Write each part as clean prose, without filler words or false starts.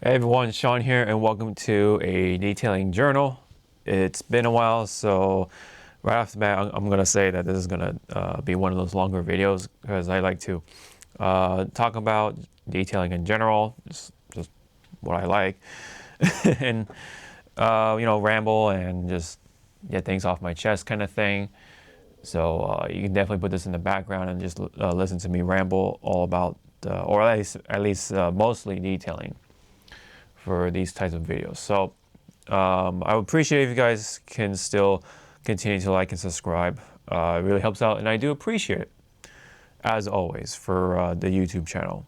Hey everyone, Sean here, and welcome to a detailing journal. It's been a while, so right off the bat, I'm going to say that this is going to be one of those longer videos because I like to talk about detailing in general, just what I like, and ramble and just get things off my chest, kind of thing. So you can definitely put this in the background and just listen to me ramble all about, or at least mostly detailing for these types of videos. So I would appreciate if you guys can still continue to like and subscribe. It really helps out, and I do appreciate it, as always, for the YouTube channel.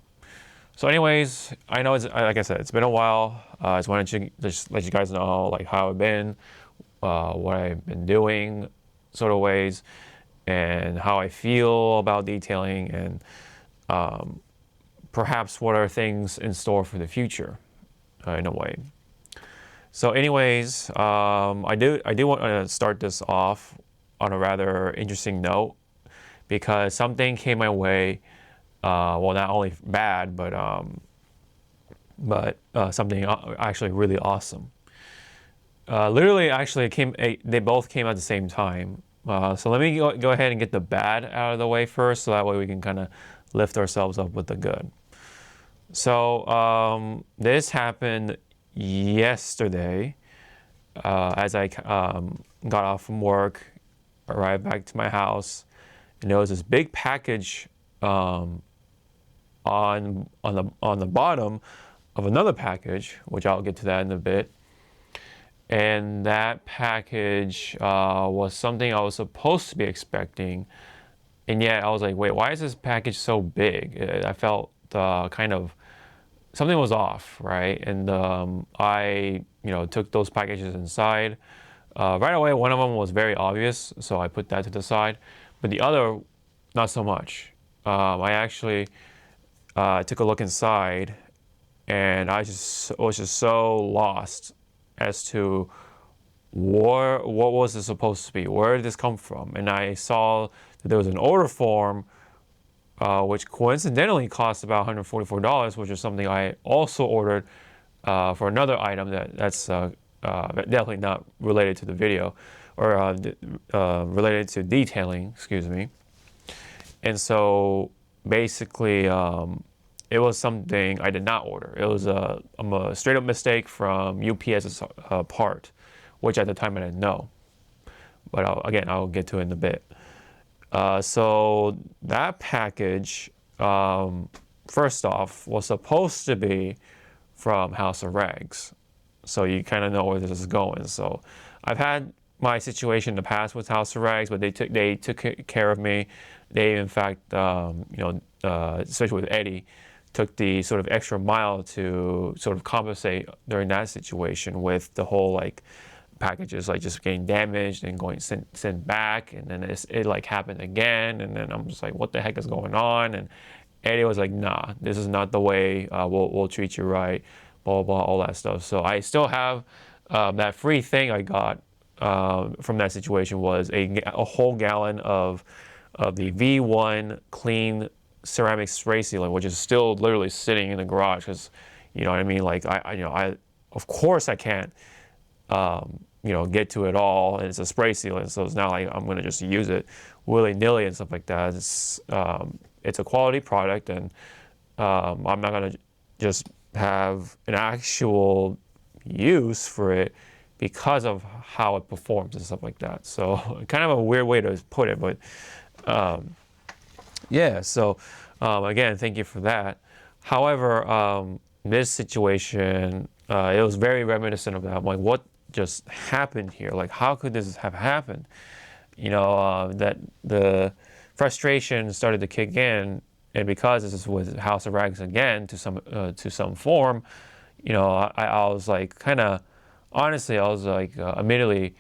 So anyways, I know, like I said, it's been a while. I just wanted to just let you guys know like how I've been, what I've been doing, sort of ways, and how I feel about detailing, and perhaps what are things in store for the future, in a way. So anyways, I do want to start this off on a rather interesting note because something came my way. Well, not only bad, but something actually really awesome. Literally, actually, they both came at the same time. So let me go ahead and get the bad out of the way first, so that way we can kind of lift ourselves up with the good. So this happened yesterday. As I got off from work, arrived back to my house, and there was this big package on the bottom of another package, which I'll get to that in a bit. And that package was something I was supposed to be expecting, and yet I was like, wait, why is this package so big? I felt kind of something was off, right? And I, took those packages inside. Right away, one of them was very obvious, so I put that to the side. But the other, not so much. I actually took a look inside, and I was just so lost as to what was this supposed to be? Where did this come from? And I saw that there was an order form, which coincidentally cost about $144, which is something I also ordered for another item that's definitely not related to the video, or related to detailing, excuse me. And so basically, it was something I did not order. It was a straight up mistake from UPS's part, which at the time I didn't know. But I'll get to it in a bit. So that package, first off, was supposed to be from House of Rags. So you kind of know where this is going. So I've had my situation in the past with House of Rags, but they took care of me. They, in fact, especially with Eddie, took the sort of extra mile to sort of compensate during that situation with the whole like packages like just getting damaged and going sent back, and then it like happened again, and then I'm just like, what the heck is going on? And Eddie was like, nah, this is not the way. We'll treat you right, blah, blah, blah, all that stuff. So I still have that free thing I got from that situation was a whole gallon of the V1 clean ceramic spray sealant, which is still literally sitting in the garage because, you know what I mean? Like I of course I can't, get to it all, and it's a spray sealant, so it's not like I'm gonna just use it willy-nilly and stuff like that. It's a quality product, and I'm not gonna just have an actual use for it because of how it performs and stuff like that. So kind of a weird way to put it, but yeah. So again, thank you for that. However, this situation, it was very reminiscent of that. I'm like, what just happened here? Like, how could this have happened? That the frustration started to kick in, and because this is with House of Rags again to some form, I was like honestly, I was like immediately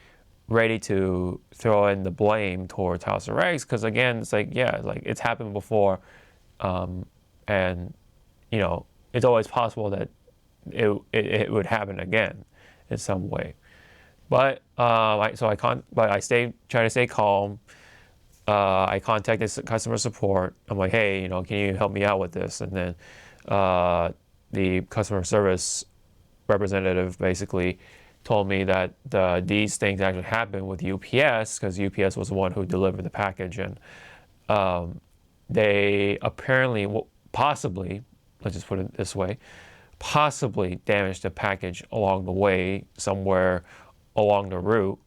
ready to throw in the blame towards House of Rags, because again, it's like, yeah, like it's happened before, and it's always possible that it would happen again in some way. But try to stay calm. I contacted customer support. I'm like, hey, can you help me out with this? And then the customer service representative basically told me that these things actually happened with UPS, because UPS was the one who delivered the package, and they apparently, possibly, let's just put it this way, possibly damaged the package along the way somewhere along the route,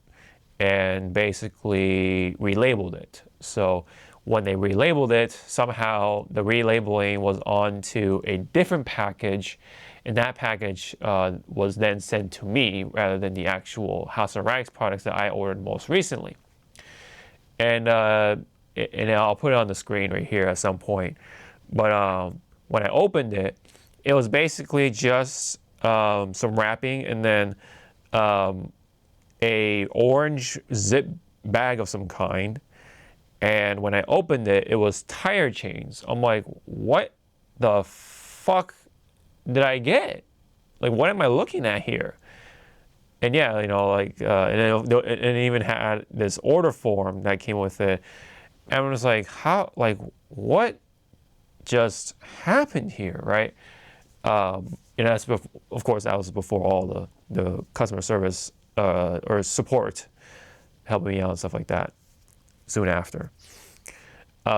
and basically relabeled it. So when they relabeled it, somehow the relabeling was onto a different package, and that package was then sent to me rather than the actual House of Rags products that I ordered most recently. And I'll put it on the screen right here at some point. But when I opened it, it was basically just some wrapping and then a orange zip bag of some kind. And when I opened it, it was tire chains. I'm like, what the fuck did I get? Like, what am I looking at here? And yeah, and it even had this order form that came with it. And I was like, how, like, what just happened here, right? And that's, of course, that was before all the customer service or support helping me out and stuff like that soon after.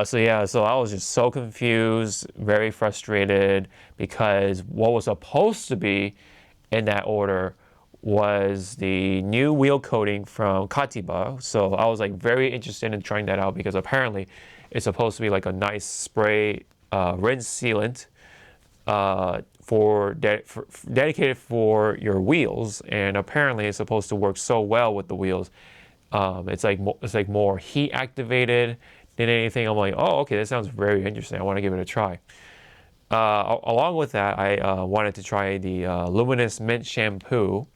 So I was just so confused, very frustrated, because what was supposed to be in that order was the new wheel coating from Katiba. So I was like very interested in trying that out, because apparently it's supposed to be like a nice spray rinse sealant dedicated for your wheels, and apparently it's supposed to work so well with the wheels. It's like more heat activated than anything. I'm like, oh, okay, that sounds very interesting. I want to give it a try. Along with that, I wanted to try the Luminous Mint Shampoo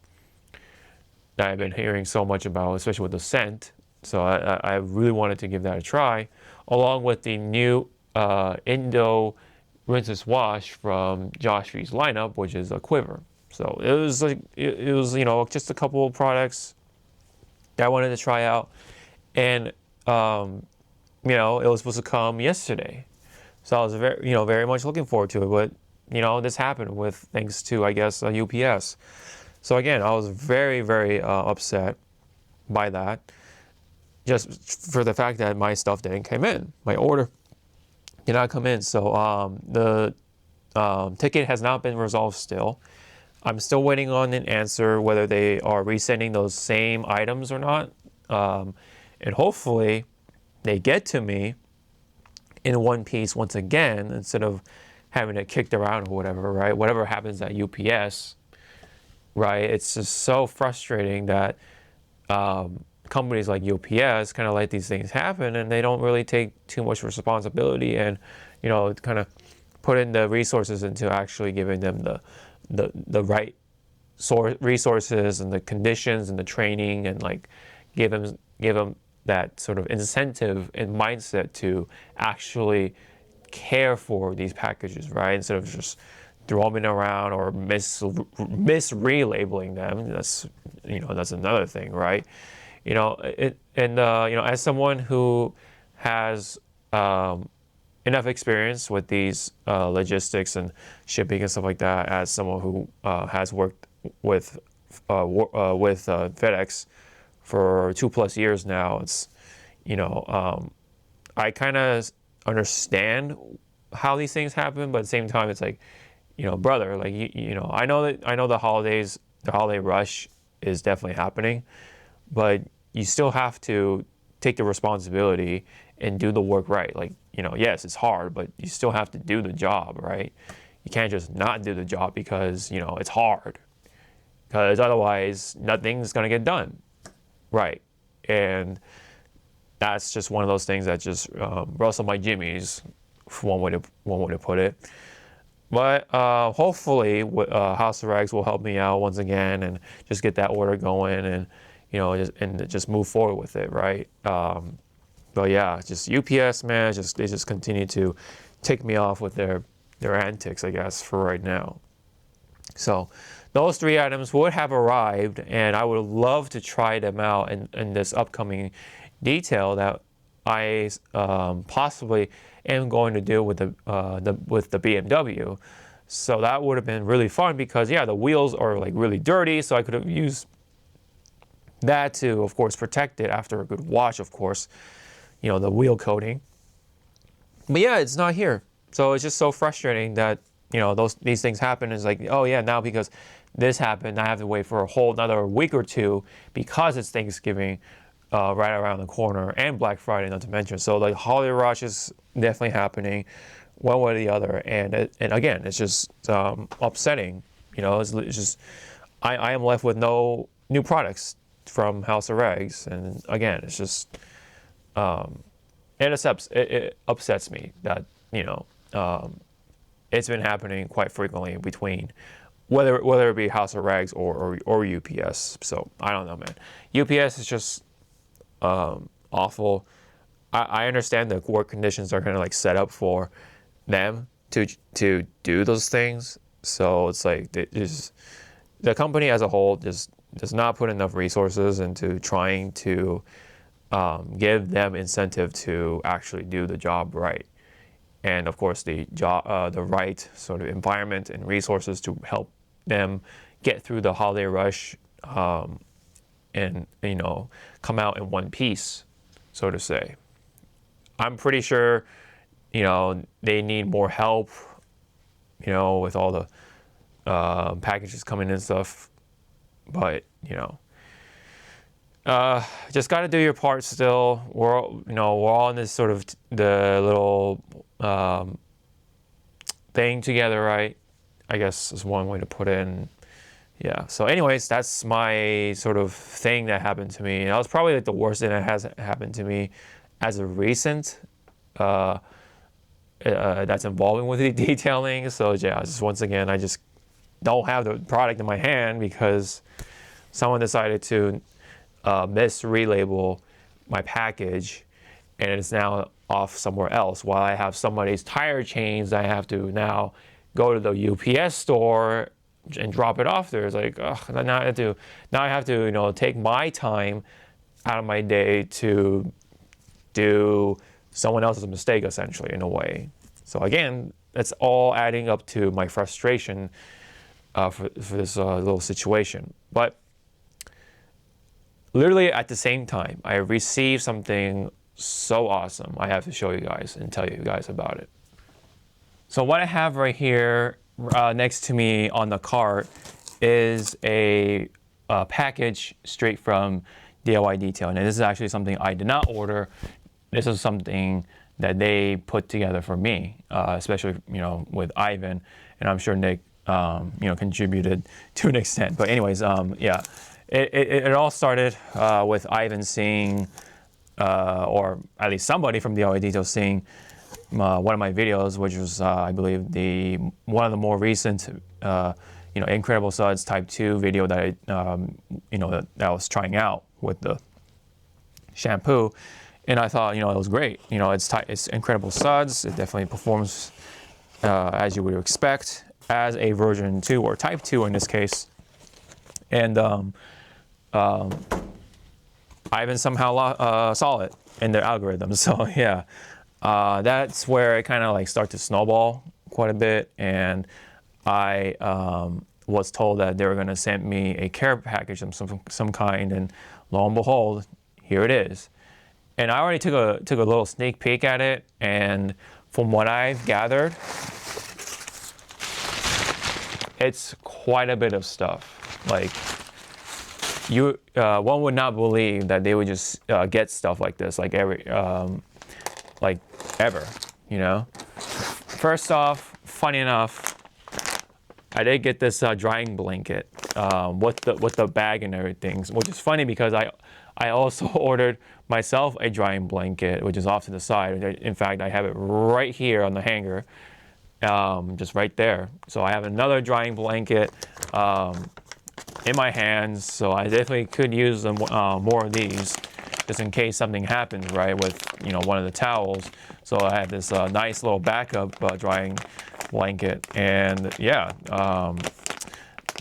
that I've been hearing so much about, especially with the scent. So I really wanted to give that a try, along with the new Indo Rinseless Wash from Josh Free's lineup, which is a quiver. So it was like it was just a couple of products that I wanted to try out, and it was supposed to come yesterday. So I was very much looking forward to it, but this happened with thanks to, I guess, UPS. So again, I was very, very upset by that, just for the fact that my stuff didn't come in. My order did not come in. So the ticket has not been resolved still. I'm still waiting on an answer whether they are resending those same items or not. And hopefully they get to me in one piece once again, instead of having it kicked around or whatever, right? Whatever happens at UPS, right? It's just so frustrating that companies like UPS kind of let these things happen, and they don't really take too much responsibility and, kind of put in the resources into actually giving them the right resources and the conditions and the training, and like give them that sort of incentive and mindset to actually care for these packages, right? Instead of just throwing around or mis-relabeling them. That's another thing, right? As someone who has enough experience with these logistics and shipping and stuff like that, as someone who has worked with FedEx for 2+ years now, it's I kind of understand how these things happen, but at the same time, it's like, brother, like I know the holiday rush is definitely happening, but you still have to take the responsibility and do the work right. Like, yes, it's hard, but you still have to do the job, right? You can't just not do the job because it's hard, because otherwise nothing's gonna get done. Right, and that's just one of those things that just rustle my jimmies, one way to put it. But hopefully, House of Rags will help me out once again and just get that order going, and just move forward with it, right? But yeah, just UPS, man, they just continue to tick me off with their antics, I guess, for right now. So those 3 items would have arrived, and I would love to try them out in this upcoming detail that I possibly am going to do with the BMW. So that would have been really fun because yeah, the wheels are like really dirty, so I could have used that to, of course, protect it after a good wash, of course, you know, the wheel coating. But yeah, it's not here. So it's just so frustrating that, you know, these things happen. It's like, oh yeah, now because this happened, I have to wait for a whole another week or two because it's Thanksgiving right around the corner, and Black Friday, not to mention. So like holiday rush is definitely happening one way or the other. And again, it's just upsetting. You know, it's just, I am left with no new products from House of Rags. And again, it's just, it upsets me that, you know, it's been happening quite frequently between whether it be House of Rags or UPS. So I don't know, man. UPS is just awful. I understand the work conditions are kind of like set up for them to do those things. So it's like the company as a whole just does not put enough resources into trying to give them incentive to actually do the job right. And of course, the right sort of environment and resources to help them get through the holiday rush, and you know, come out in one piece, so to say. I'm pretty sure, you know, they need more help, you know, with all the packages coming in and stuff. But you know, just got to do your part still. We're all in this sort of the little thing together, right? I guess is one way to put it. And yeah. So anyways, that's my sort of thing that happened to me. And that was probably like the worst thing that has happened to me as of recent. That's involving with the detailing. So yeah, just once again, I just don't have the product in my hand because someone decided to misrelabel my package, and it's now off somewhere else. While I have somebody's tire chains, I have to now go to the UPS store and drop it off there. It's like, ugh, now I have to, you know, take my time out of my day to do someone else's mistake, essentially, in a way. So again, that's all adding up to my frustration for this little situation. But literally at the same time, I received something so awesome. I have to show you guys and tell you guys about it. So what I have right here next to me on the cart is a package straight from DIY Detailing. And this is actually something I did not order. This is something that they put together for me, especially, you know, with Ivan. And I'm sure Nick, you know, contributed to an extent. But anyways, yeah. It all started with Ivan seeing, or at least somebody from DIY Detail seeing one of my videos, which was, I believe, one of the more recent, you know, Incredible Suds Type 2 video that I, you know, that I was trying out with the shampoo. And I thought, you know, it was great. You know, it's Incredible Suds. It definitely performs as you would expect as a version 2 or Type 2 in this case. And Ivan somehow saw it in their algorithm. So yeah, that's where it kind of like started to snowball quite a bit. And I was told that they were going to send me a care package of some kind, and lo and behold, here it is. And I already took a little sneak peek at it, and from what I've gathered, it's quite a bit of stuff. Like, one would not believe that they would just get stuff like this, like ever, you know. First off, funny enough, I did get this drying blanket with the bag and everything, which is funny because I also ordered myself a drying blanket, which is off to the side. In fact, I have it right here on the hanger, just right there. So I have another drying blanket in my hands, so I definitely could use them, more of these, just in case something happens, right, with, you know, one of the towels. So I have this nice little backup drying blanket, and yeah,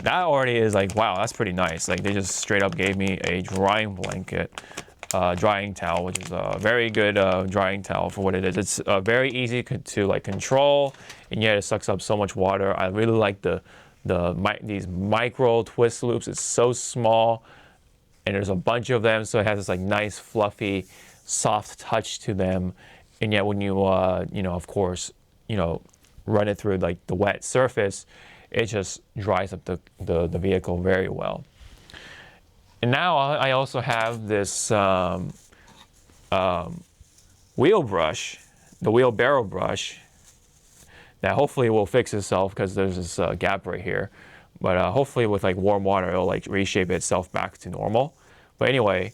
that already is like, wow, that's pretty nice. Like, they just straight up gave me a drying blanket drying towel, which is a very good drying towel for what it is. It's very easy to like control, and yet it sucks up so much water. I really like these micro twist loops. It's so small, and there's a bunch of them, so it has this like nice fluffy, soft touch to them. And yet when you of course, run it through like the wet surface, it just dries up the vehicle very well. And now I also have this wheel brush, the wheelbarrow brush, that hopefully will fix itself because there's this gap right here. But hopefully with like warm water, it'll like reshape itself back to normal. But anyway,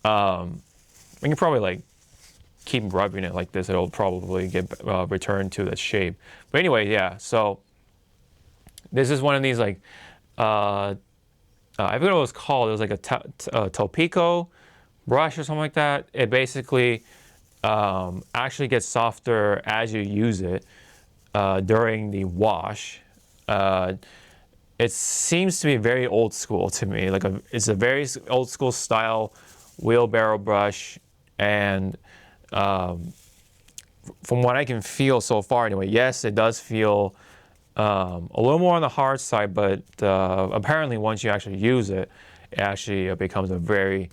we can probably like keep rubbing it like this. It'll probably get returned to the shape. But anyway, yeah. So this is one of these like I forget what it was called. It was like a Topico brush or something like that. It basically actually gets softer as you use it during the wash. It seems to be very old school to me. Like it's a very old school style wheelbarrow brush, and from what I can feel so far anyway, yes, it does feel a little more on the hard side, but apparently once you actually use it, it actually becomes a very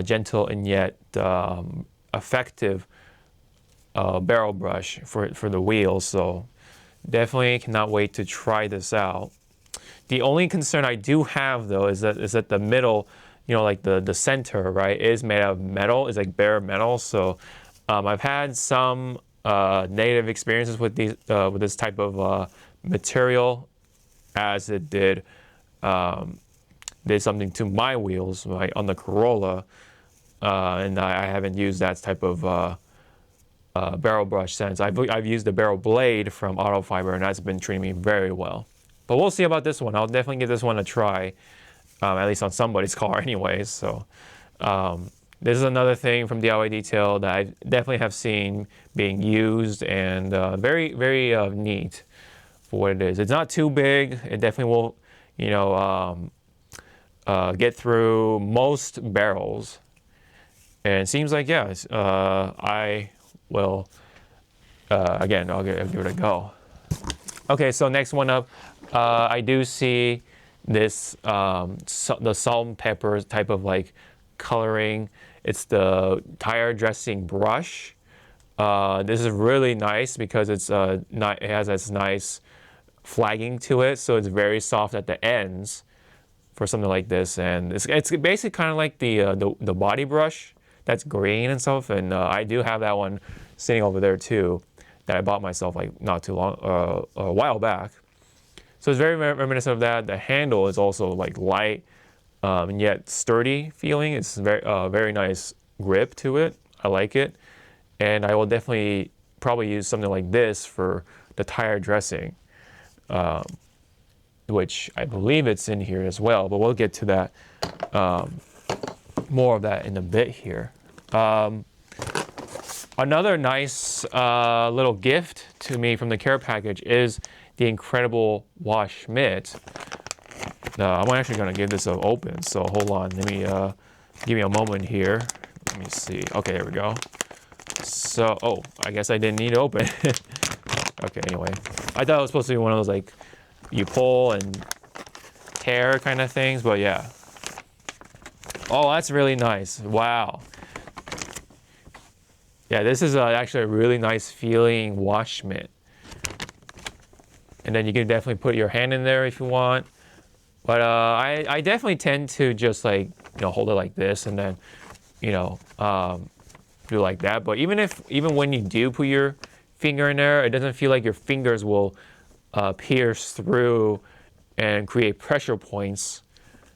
gentle and yet effective barrel brush for the wheels. So definitely cannot wait to try this out. The only concern I do have though is that the middle, like the center, right, is made out of metal. It's like bare metal. So I've had some negative experiences with this type of material, as it did something to my wheels, right, on the Corolla, and I haven't used that type of barrel brush since. I've used the barrel blade from Auto Fiber, and that's been treating me very well. But we'll see about this one. I'll definitely give this one a try, at least on somebody's car anyways. So this is another thing from DIY Detail that I definitely have seen being used, and very, very neat for what it is. It's not too big. It definitely will, get through most barrels. And it seems like, yeah, I will, again, I'll give it a go. Okay, so next one up, I do see this, the salt and pepper type of like coloring. It's the tire dressing brush. This is really nice because it has this nice flagging to it, so it's very soft at the ends for something like this. And it's basically kind of like the body brush that's green and stuff. And I do have that one sitting over there too, that I bought myself like not too long, a while back. So it's very reminiscent of that. The handle is also like light and yet sturdy feeling. It's very nice grip to it. I like it. And I will definitely probably use something like this for the tire dressing, which I believe it's in here as well, but we'll get to that, more of that in a bit here. Another nice little gift to me from the care package is the incredible wash mitt. I'm actually going to give this an open, so hold on. Let me give me a moment here. Let me see. Okay, there we go. So, I guess I didn't need to open. Okay, anyway. I thought it was supposed to be one of those like you pull and tear kind of things, but yeah. Oh, that's really nice. Wow. Yeah, this is actually a really nice feeling wash mitt. And then you can definitely put your hand in there if you want. But I definitely tend to just like, hold it like this and then, do like that. But even when you do put your finger in there, it doesn't feel like your fingers will pierce through and create pressure points,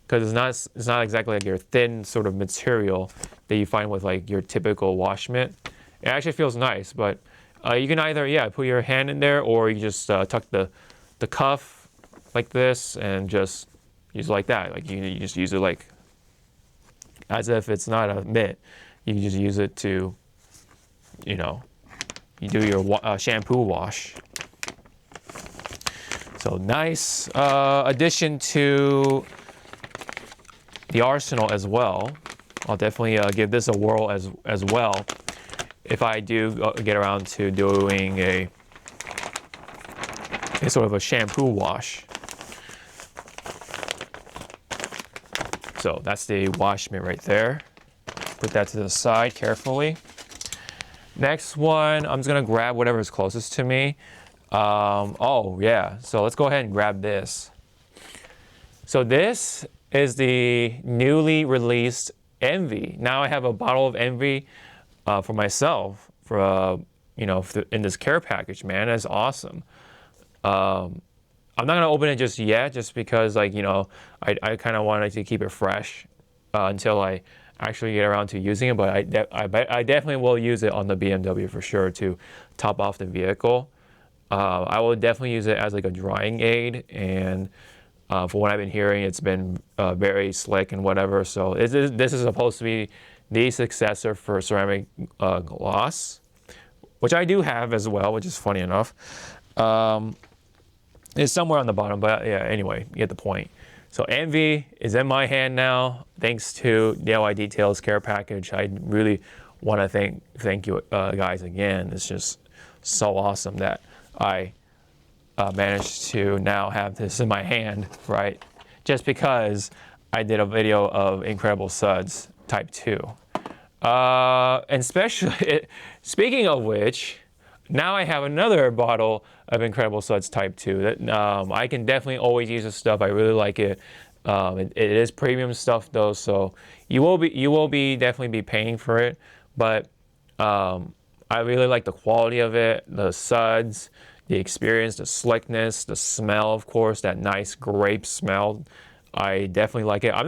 because it's not exactly like your thin sort of material that you find with like your typical wash mitt. It actually feels nice, but you can either put your hand in there, or you just tuck the cuff like this and just use it like that. Like you just use it like as if it's not a mitt. You can just use it to, you do your shampoo wash. So nice addition to the arsenal as well. I'll definitely give this a whirl as well if I do get around to doing a sort of a shampoo wash. So that's the wash mitt right there. Put that to the side carefully. Next one, I'm just gonna grab whatever is closest to me. Oh yeah, so let's go ahead and grab this. So this is the newly released Envy. Now I have a bottle of Envy for myself for in this care package. Man, that's awesome. I'm not gonna open it just yet, just because I kind of wanted to keep it fresh until I actually get around to using it. But I definitely will use it on the BMW for sure to top off the vehicle. I will definitely use it as like a drying aid, and from what I've been hearing, it's been very slick and whatever. So this is supposed to be the successor for ceramic gloss, which I do have as well, which is funny enough. It's somewhere on the bottom, but yeah, anyway, you get the point. So Envy is in my hand now, thanks to DIY Details Care Package. I really want to thank you guys again. It's just so awesome that I managed to now have this in my hand, right? Just because I did a video of Incredible Suds Type 2. And especially, speaking of which, now I have another bottle of Incredible Suds Type 2. That I can definitely always use this stuff. I really like it. It is premium stuff though, so you will definitely be paying for it. But I really like the quality of it, the suds, the experience, the slickness, the smell, of course, that nice grape smell. I definitely like it. I'm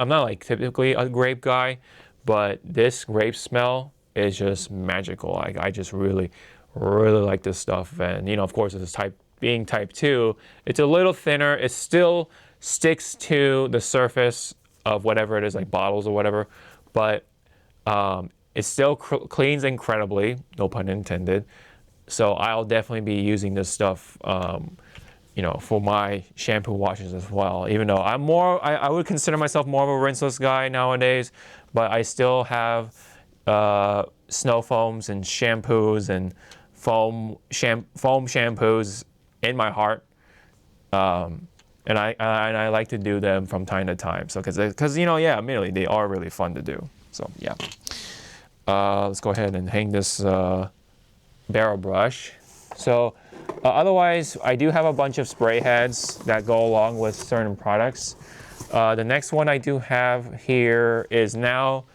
not like typically a grape guy, but this grape smell is just magical. I just really like this stuff. And of course, this is being type 2, it's a little thinner. It still sticks to the surface of whatever it is, like bottles or whatever, but it still cleans incredibly, no pun intended. So I'll definitely be using this stuff for my shampoo washes as well. Even though I would consider myself more of a rinseless guy nowadays, but I still have snow foams and shampoos and foam shampoos in my heart, and I like to do them from time to time. So because admittedly they are really fun to do. So yeah, let's go ahead and hang this barrel brush. So otherwise, I do have a bunch of spray heads that go along with certain products. The next one I do have here is now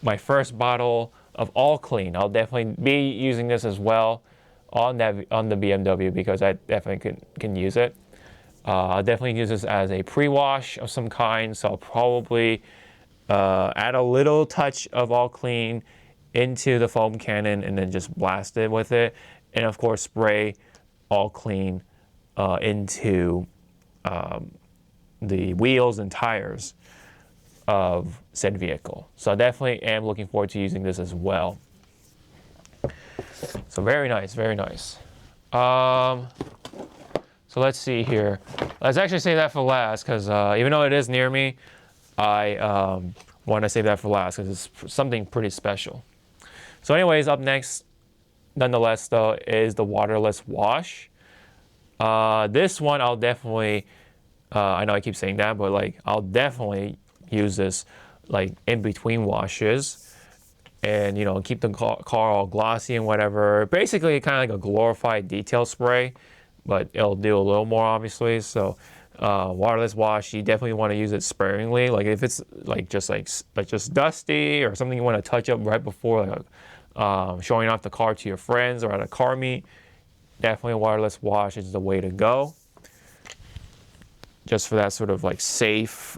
my first bottle of All Clean. I'll definitely be using this as well on the BMW because I definitely can use it. I'll definitely use this as a pre-wash of some kind, so I'll probably add a little touch of All Clean into the foam cannon and then just blast it with it, and of course spray All Clean into the wheels and tires of said vehicle. So I definitely am looking forward to using this as well. So very nice, very nice. So let's see here. Let's actually save that for last because even though it is near me, I want to save that for last because it's something pretty special. So anyways, up next, nonetheless though, is the waterless wash. This one I'll definitely, I know I keep saying that, but I'll definitely use this in between washes. And keep the car all glossy and whatever. Basically, kind of like a glorified detail spray, but it'll do a little more obviously. So, waterless wash, you definitely want to use it sparingly. Like if it's just dusty or something you want to touch up right before, showing off the car to your friends or at a car meet, definitely a waterless wash is the way to go. Just for that sort of safe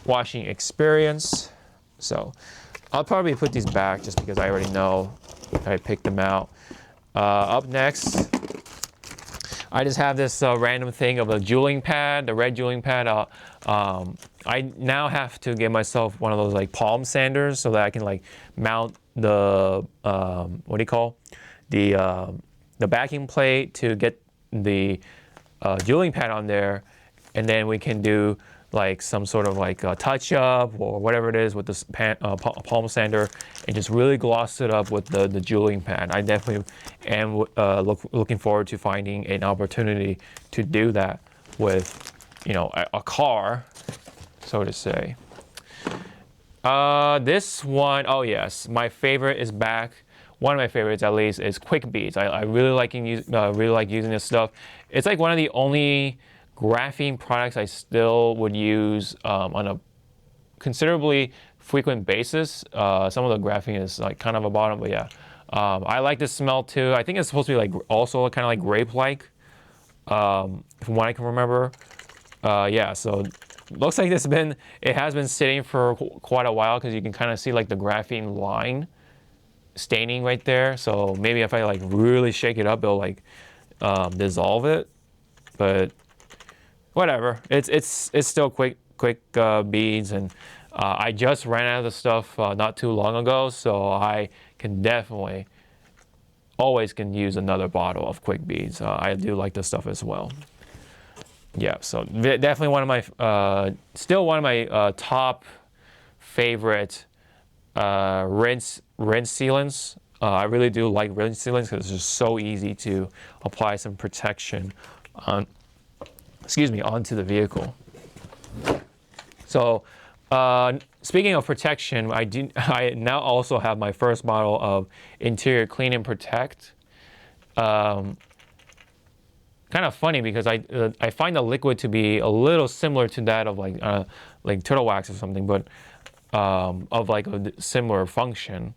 washing experience. So I'll probably put these back just because I already know I picked them out. Up next, I just have this random thing of a jeweling pad, the red jeweling pad. I now have to get myself one of those palm sanders so that I can mount the what do you call the backing plate to get the jeweling pad on there, and then we can do like some sort of like a touch up or whatever it is with this palm sander, and just really gloss it up with the jeweling pad. I definitely am looking forward to finding an opportunity to do that with, a car, so to say. This one, oh yes, my favorite is back. One of my favorites, at least, is Quick Beads. I really like using this stuff. It's like one of the only graphene products I still would use on a considerably frequent basis. Some of the graphene is like kind of a bottom, but yeah. I like the smell too. I think it's supposed to be like also kind of like grape-like, from what I can remember. Yeah, so looks like it has been sitting for quite a while, because you can kind of see like the graphene line staining right there. So maybe if I like really shake it up, it'll like dissolve it. But whatever, it's still quick beads, and I just ran out of the stuff not too long ago, so I can definitely always can use another bottle of quick beads. I do like this stuff as well. Yeah, so definitely one of my still one of my top favorite rinse sealants. I really do like rinse sealants because it's just so easy to apply some protection onto the vehicle. So speaking of protection, I now also have my first bottle of Interior Clean and Protect. Kind of funny because I find the liquid to be a little similar to that of like turtle wax or something, but of like a similar function.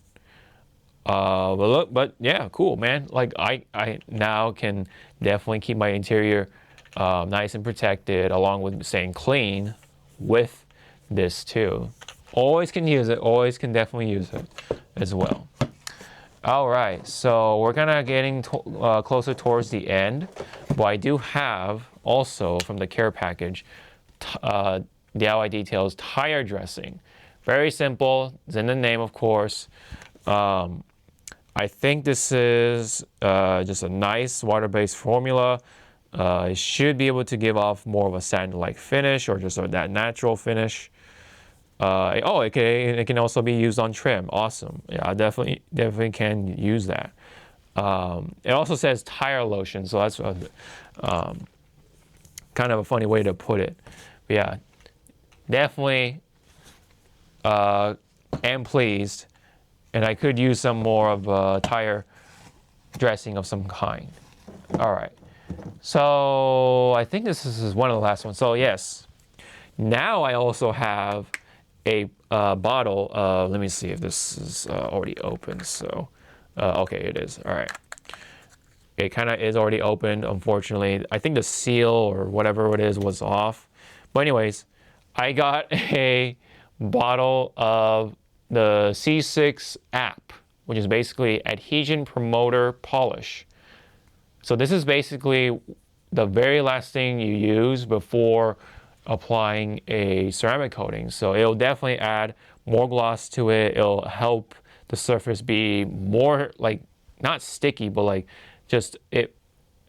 But yeah, cool, man. Like I now can definitely keep my interior nice and protected, along with staying clean with this too. Always can use it. Always can definitely use it as well. All right, so we're kind of getting closer towards the end, but I do have also from the care package DIY Details tire dressing. Very simple. It's in the name, of course. I think this is just a nice water-based formula. It should be able to give off more of a satin-like finish, or just that natural finish. It can also be used on trim. Awesome. Yeah, I definitely can use that. It also says tire lotion, so that's kind of a funny way to put it. But yeah, definitely am pleased, and I could use some more of tire dressing of some kind. All right, so I think this is one of the last ones. So yes, now I also have a bottle of, let me see if this is already open. So, okay, it is. All right. It kind of is already opened, unfortunately. I think the seal or whatever it is was off. But anyways, I got a bottle of the C6 app, which is basically adhesion promoter polish. So this is basically the very last thing you use before applying a ceramic coating. So it'll definitely add more gloss to it. It'll help the surface be more like, not sticky, but like just it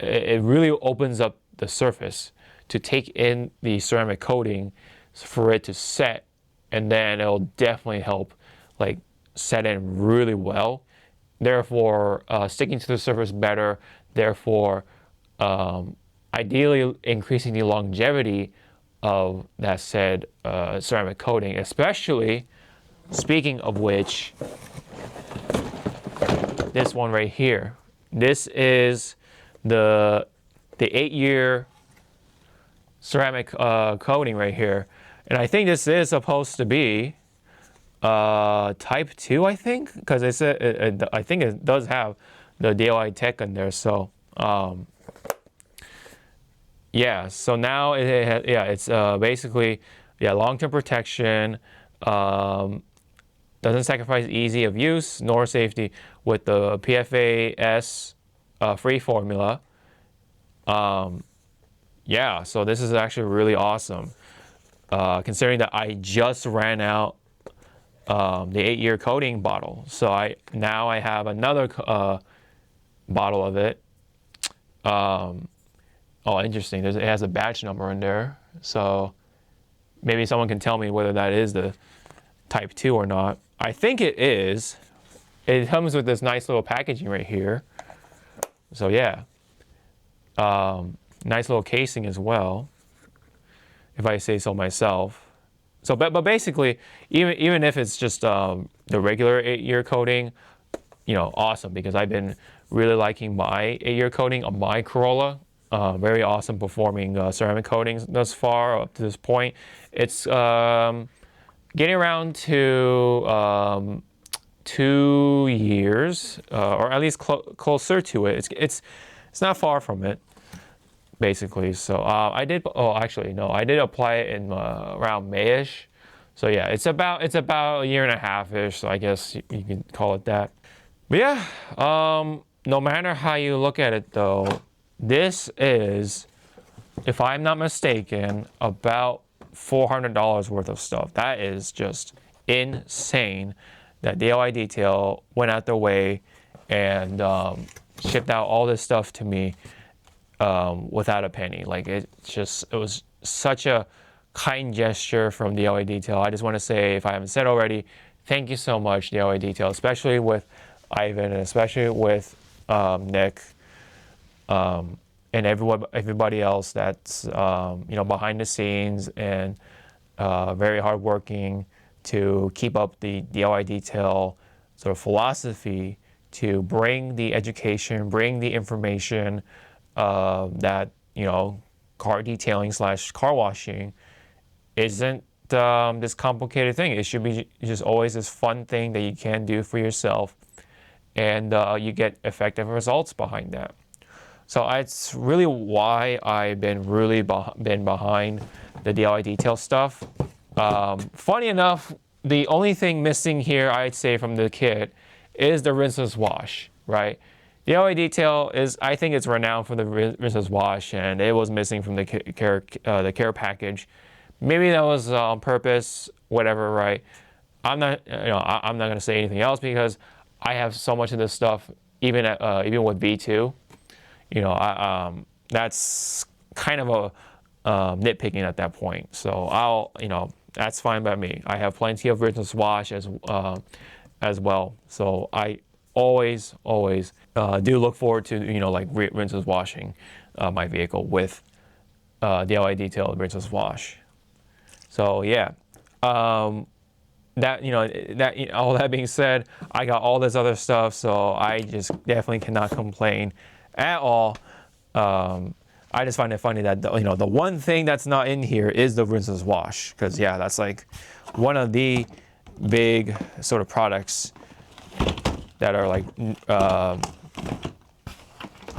really opens up the surface to take in the ceramic coating for it to set, and then it'll definitely help like set in really well, therefore sticking to the surface better, therefore ideally increasing the longevity of that said ceramic coating. Especially, speaking of which, this one right here. This is the 8-year ceramic coating right here, and I think this is supposed to be type 2, I think, because I think it does have the DOI tech in there. So yeah, so now it's basically long-term protection. Doesn't sacrifice ease of use nor safety with the PFAS free formula. Yeah, so this is actually really awesome, considering that I just ran out the 8-year coating bottle. So I have another bottle of it. Oh, interesting. It has a batch number in there. So Maybe someone can tell me whether that is the type 2 or not. I think it is. It comes with this nice little packaging right here. So yeah, nice little casing as well, if I say so myself. So, but basically, even if it's just the regular 8-year coating, awesome, because I've been really liking my 8-year coating on my Corolla. Very awesome performing ceramic coatings thus far up to this point. It's getting around to 2 years, or at least closer to it. It's not far from it, basically. So I did. Oh, actually, no, I did apply it in around Mayish. So yeah, it's about a year and a half ish. So I guess you can call it that. But yeah, no matter how you look at it, though, this is, if I'm not mistaken, about $400 worth of stuff. That is just insane that DIY Detail went out their way and shipped out all this stuff to me without a penny. Like, it was such a kind gesture from DIY Detail. I just want to say, if I haven't said already, thank you so much, DIY Detail, especially with Ivan and especially with Nick. And everybody else that's behind the scenes and very hardworking to keep up the DIY Detail sort of philosophy to bring the education, bring the information that car detailing / car washing isn't this complicated thing. It should be just always this fun thing that you can do for yourself, and you get effective results behind that. So it's really why I've been been behind the DIY Detail stuff. Funny enough, the only thing missing here, I'd say, from the kit is the rinseless wash, right? DIY Detail I think it's renowned for the rinseless wash, and it was missing from the care package. Maybe that was on purpose, whatever, right? I'm not going to say anything else because I have so much of this stuff, even with V2. That's kind of a nitpicking at that point. So that's fine by me. I have plenty of rinseless wash as well. So I always do look forward to rinseless washing my vehicle with DIY Detail rinseless wash. So yeah. All that being said, I got all this other stuff, so I just definitely cannot complain at all. I just find it funny that the one thing that's not in here is the rinseless wash, because yeah, that's like one of the big sort of products that are like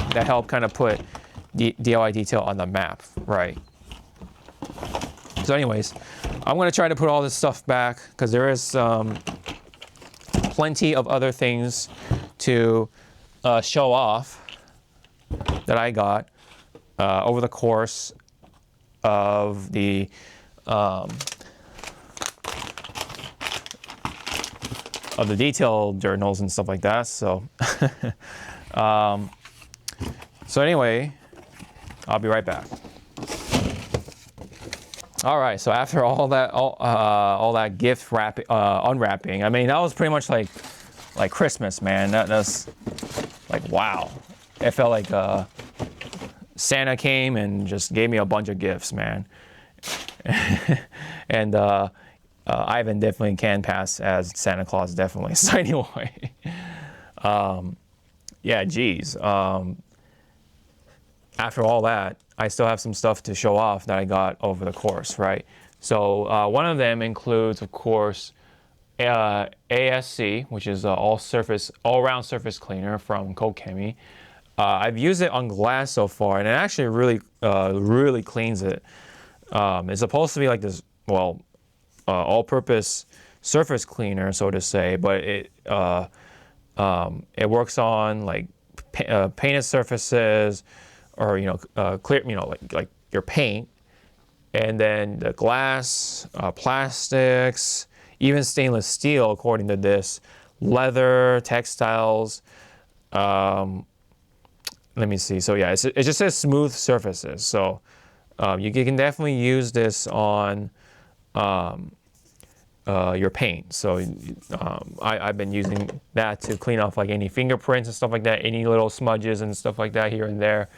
that help kind of put DIY Detail on the map, right? So anyways, I'm going to try to put all this stuff back because there is plenty of other things to show off that I got over the course of the detail journals and stuff like that. So so anyway, I'll be right back. All right, so after all that gift unwrapping, I mean, that was pretty much like Christmas, man. That's like, wow. It felt like Santa came and just gave me a bunch of gifts, man. And Ivan definitely can pass as Santa Claus, definitely. So anyway, yeah, geez. After all that, I still have some stuff to show off that I got over the course, right? So one of them includes, of course, ASC, which is all-round surface cleaner from Kokemi. I've used it on glass so far, and it actually really cleans it. It's supposed to be like this, all-purpose surface cleaner, so to say, but it works on like painted surfaces, or clear, like your paint, and then the glass, plastics, even stainless steel, according to this, leather, textiles. Let me see. So yeah, it just says smooth surfaces. So you can definitely use this on your paint. So I've been using that to clean off like any fingerprints and stuff like that, any little smudges and stuff like that here and there.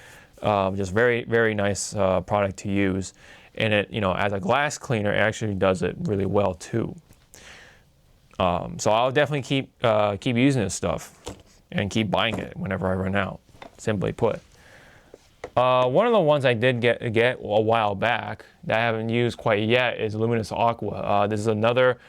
Just very, very nice product to use. And it, as a glass cleaner, it actually does it really well too. So I'll definitely keep using this stuff and keep buying it whenever I run out, simply put. One of the ones I did get a while back that I haven't used quite yet is Luminous Aqua. This is another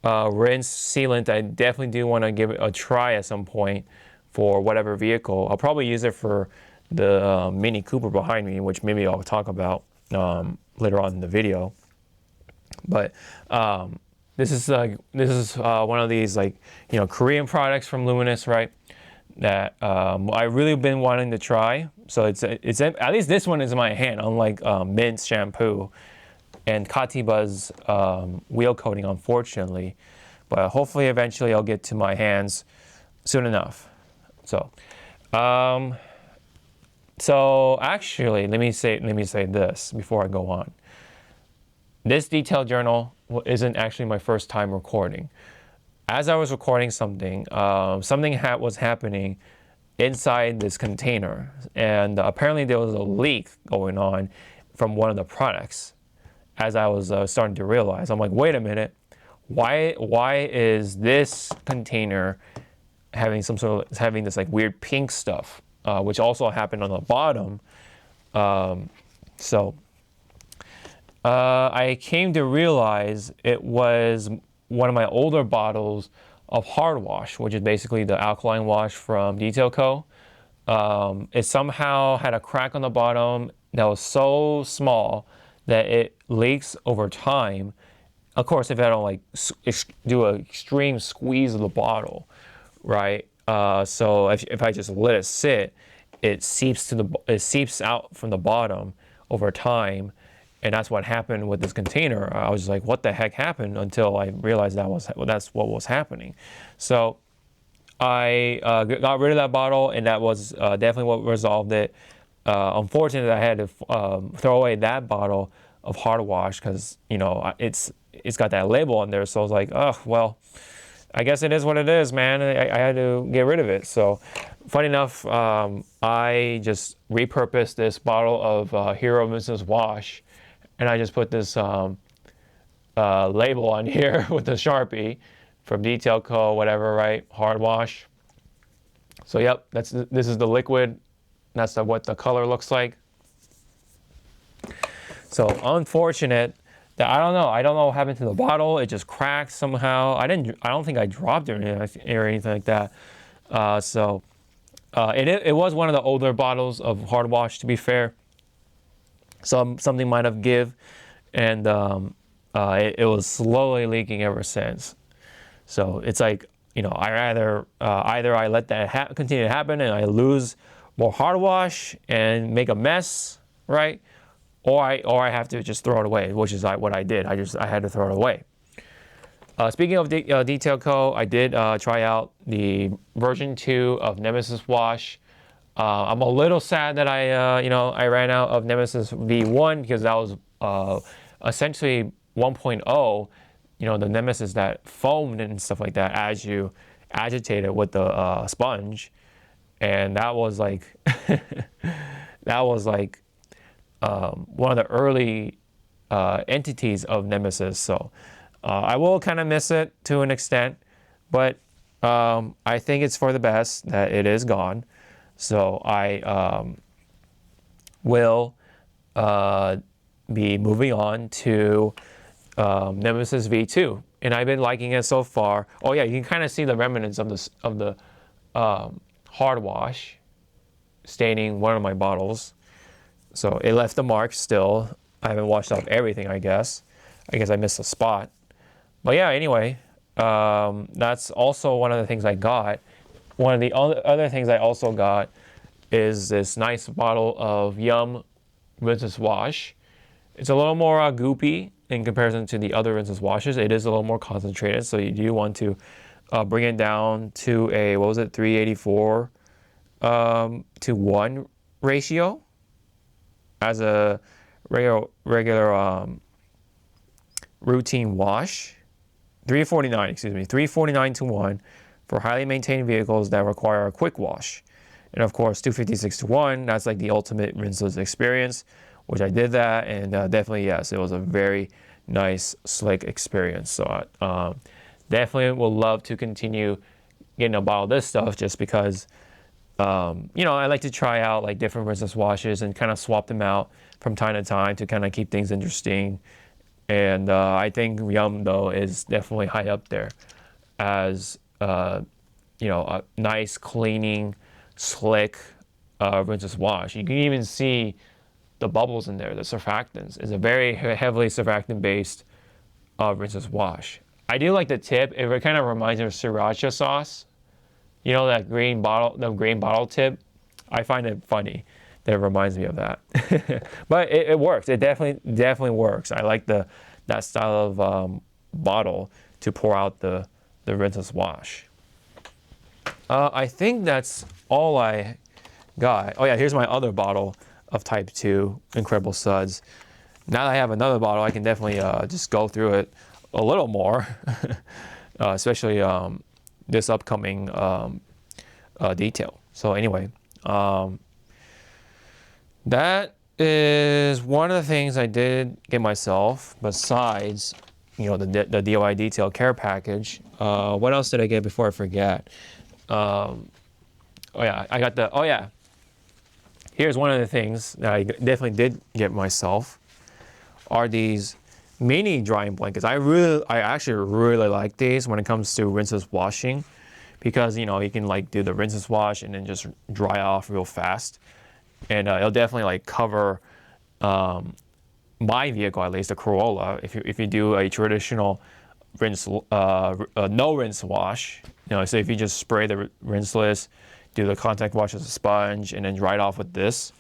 rinse sealant I definitely do want to give it a try at some point for whatever vehicle. I'll probably use it for the Mini Cooper behind me, which maybe I'll talk about later on in the video. But this is one of these Korean products from Luminous, right? That I've really been wanting to try. So it's at least this one is in my hand, unlike Mint's shampoo and Katiba's wheel coating, unfortunately. But hopefully, eventually, I'll get to my hands soon enough. So, actually, let me say this before I go on. This detailed journal isn't actually my first time recording. As I was recording something, something was happening inside this container, and apparently there was a leak going on from one of the products. As I was starting to realize, I'm like, wait a minute, why is this container having this like weird pink stuff, which also happened on the bottom. I came to realize it was one of my older bottles of hard wash, which is basically the alkaline wash from Detail Co. It somehow had a crack on the bottom that was so small that it leaks over time. Of course, if I don't do an extreme squeeze of the bottle, right? So if I just let it sit, it seeps out from the bottom over time. And that's what happened with this container. I was just like, what the heck happened? Until I realized that's what was happening. So I got rid of that bottle, and that was definitely what resolved it. Unfortunately, I had to throw away that bottle of hard wash because it's got that label on there. So I was like, oh, well, I guess it is what it is, man. I had to get rid of it. So funny enough, I just repurposed this bottle of Hero Mrs. Wash, and I just put this label on here with the Sharpie from Detail Co. whatever, right? Hard wash. So yep, this is the liquid. That's what the color looks like. So unfortunate that I don't know what happened to the bottle. It just cracked somehow. I don't think I dropped it or anything like that. It was one of the older bottles of hard wash, to be fair. Something might have give, and it was slowly leaking ever since. So it's like, I rather either I let that continue to happen and I lose more hard wash and make a mess, right? Or I have to just throw it away, which is what I did. I had to throw it away. Speaking of Detail Co., I did try out the version 2 of Nemesis Wash. I'm a little sad that I ran out of Nemesis V1 because that was essentially 1.0. The Nemesis that foamed and stuff like that as you agitate it with the sponge, and that was like one of the early entities of Nemesis. So I will kind of miss it to an extent, but I think it's for the best that it is gone. So I will be moving on to Nemesis V2, and I've been liking it so far. Oh yeah, you can kind of see the remnants of the hard wash staining one of my bottles. So it left a mark still. I haven't washed off everything, I guess. I missed a spot. But yeah, anyway, that's also one of the things I got. One of the other things I also got is this nice bottle of Yum Rinseless Wash. It's a little more goopy in comparison to the other Rinseless Washes. It is a little more concentrated, so you do want to bring it down to a, 384 to 1 ratio as a regular routine wash. $349 to 1 for highly maintained vehicles that require a quick wash. And of course, $256 to 1, that's like the ultimate rinseless experience, which I did that, and definitely, yes, it was a very nice, slick experience. So definitely would love to continue getting a bottle of this stuff just because, I like to try out like different rinseless washes and kind of swap them out from time to time to kind of keep things interesting. And I think Yum, though, is definitely high up there as, a nice, cleaning, slick rinseless wash. You can even see the bubbles in there, the surfactants. It's a very heavily surfactant-based rinseless wash. I do like the tip. It kind of reminds me of sriracha sauce. You know, that green bottle tip? I find it funny that it reminds me of that. But it works. It definitely works. I like that style of bottle to pour out the rinseless wash. I think that's all I got. Oh yeah, here's my other bottle of Type 2 Incredible Suds. Now that I have another bottle, I can definitely just go through it a little more, especially this upcoming detail. So anyway, that is one of the things I did get myself besides, the DIY detail care package. What else did I get before I forget? Here's one of the things that I definitely did get myself are these mini drying blankets. I actually really like these when it comes to rinseless washing because, you can like do the rinseless wash and then just dry off real fast. And it'll definitely like cover my vehicle, at least the Corolla. If you do a traditional no rinse wash, so if you just spray the rinseless, do the contact wash as a sponge, and then dry it off with this,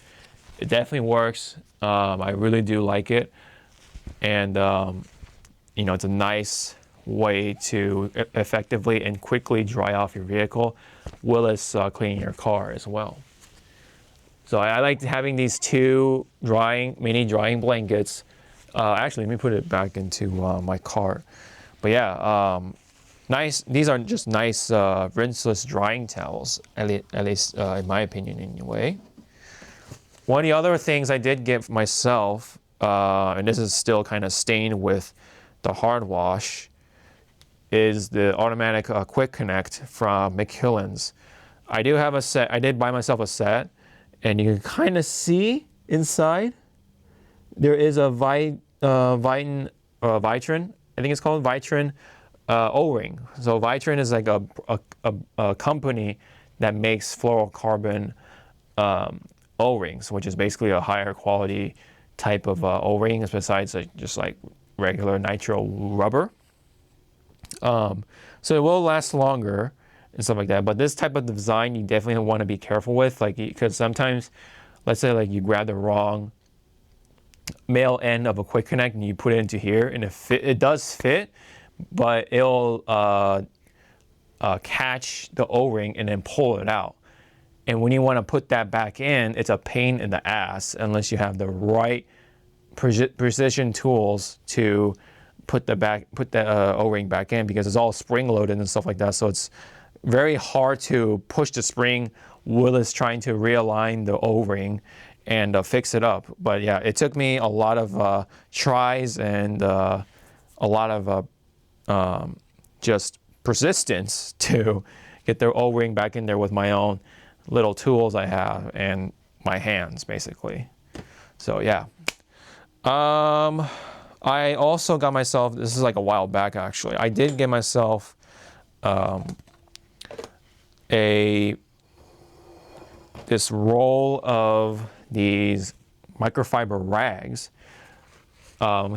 it definitely works. I really do like it, and it's a nice way to effectively and quickly dry off your vehicle, while it's cleaning your car as well. So I like having these two mini drying blankets. Actually, let me put it back into my car. But yeah, nice. These are just nice rinseless drying towels, at least in my opinion anyway. One of the other things I did get myself, and this is still kind of stained with the hard wash, is the automatic quick connect from McKillen's. I do have a set. I did buy myself a set, and you can kind of see inside. There is a Vitrin, I think it's called Vitrin O-ring. So Vitrin is like a company that makes fluorocarbon O-rings, which is basically a higher quality type of O-ring besides just like regular nitro rubber. So it will last longer and stuff like that. But this type of design, you definitely want to be careful with, like, because sometimes, let's say like you grab the wrong male end of a quick connect and you put it into here, and it does fit, but it'll catch the O-ring and then pull it out. And when you want to put that back in, it's a pain in the ass unless you have the right precision tools to put the O-ring back in, because it's all spring loaded and stuff like that. So it's very hard to push the spring while it's trying to realign the O-ring and fix it up. But yeah, it took me a lot of tries and a lot of just persistence to get the O-ring back in there with my own little tools I have and my hands, basically. So yeah. I also got myself, this is like a while back actually, I did get myself this roll of these microfiber rags.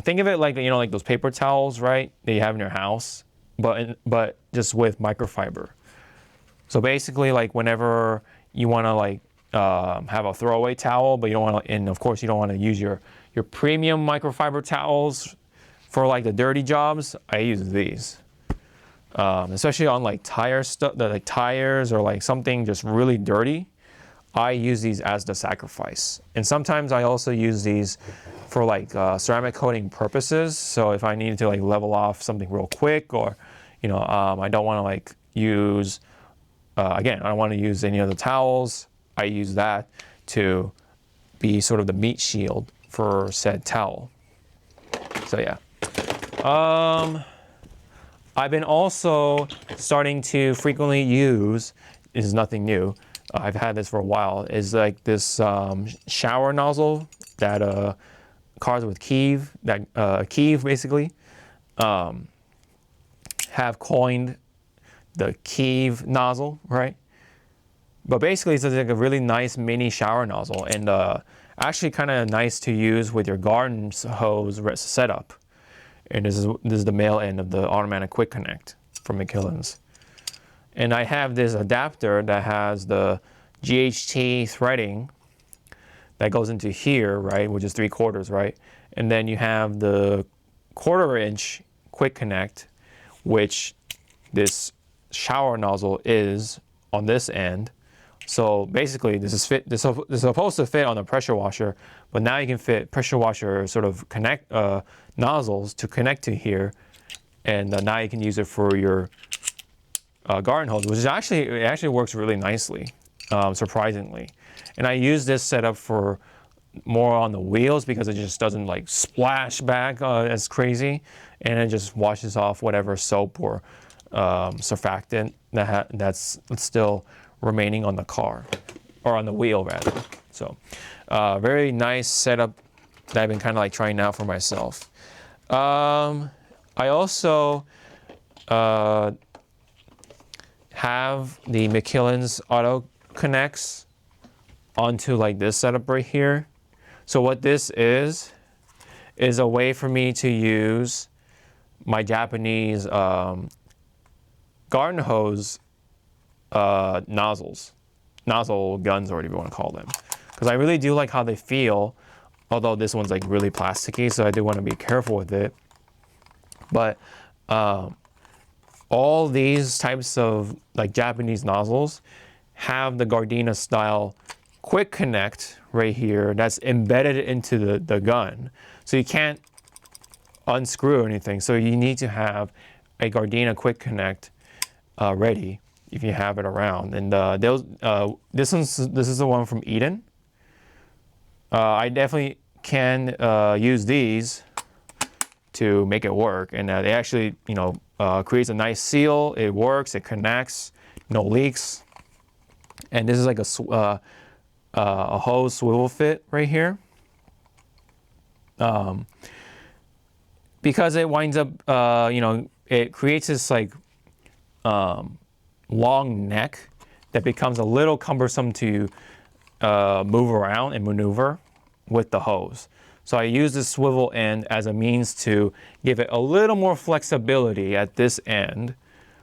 Think of it like, like those paper towels, right, that you have in your house, but just with microfiber. So basically, like whenever you want to like have a throwaway towel, but you don't want to, and of course you don't want to use your premium microfiber towels for like the dirty jobs, I use these. Especially on like tire stuff, like tires or like something just really dirty. I use these as the sacrifice. And sometimes I also use these for like ceramic coating purposes. So if I needed to like level off something real quick, or I don't want to like use, again, I don't want to use any of the towels. I use that to be sort of the meat shield for said towel. So yeah. I've been also starting to frequently use, this is nothing new, I've had this for a while, is like this shower nozzle that cars with Kiev, Kiev basically, have coined the Kiev nozzle, right? But basically it's like a really nice mini shower nozzle, and actually kind of nice to use with your garden hose setup. And this is the male end of the automatic quick connect from McKillen's. And I have this adapter that has the GHT threading that goes into here, right, which is 3/4, right? And then you have the 1/4-inch quick connect, which this shower nozzle is on this end. So basically this is supposed to fit on a pressure washer, but now you can fit pressure washer sort of connect nozzles to connect to here, and now you can use it for your garden hose, which is actually works really nicely, surprisingly. And I use this setup for more on the wheels because it just doesn't like splash back as crazy, and it just washes off whatever soap or surfactant that's still remaining on the car, or on the wheel rather. So very nice setup that I've been kind of like trying out for myself. I also have the McKillen's auto connects onto like this setup right here. So what this is a way for me to use my Japanese garden hose nozzle guns, or whatever you want to call them, because I really do like how they feel, although this one's like really plasticky, so I do want to be careful with it. But all these types of like Japanese nozzles have the Gardena style quick connect right here that's embedded into the gun, so you can't unscrew anything. So you need to have a Gardena quick connect ready if you have it around. And this is the one from Eden. I definitely can use these to make it work, and they actually creates a nice seal. It works, it connects, no leaks. And this is like a hose swivel fit right here, because it winds up it creates this like long neck that becomes a little cumbersome to move around and maneuver with the hose. So I use this swivel end as a means to give it a little more flexibility at this end.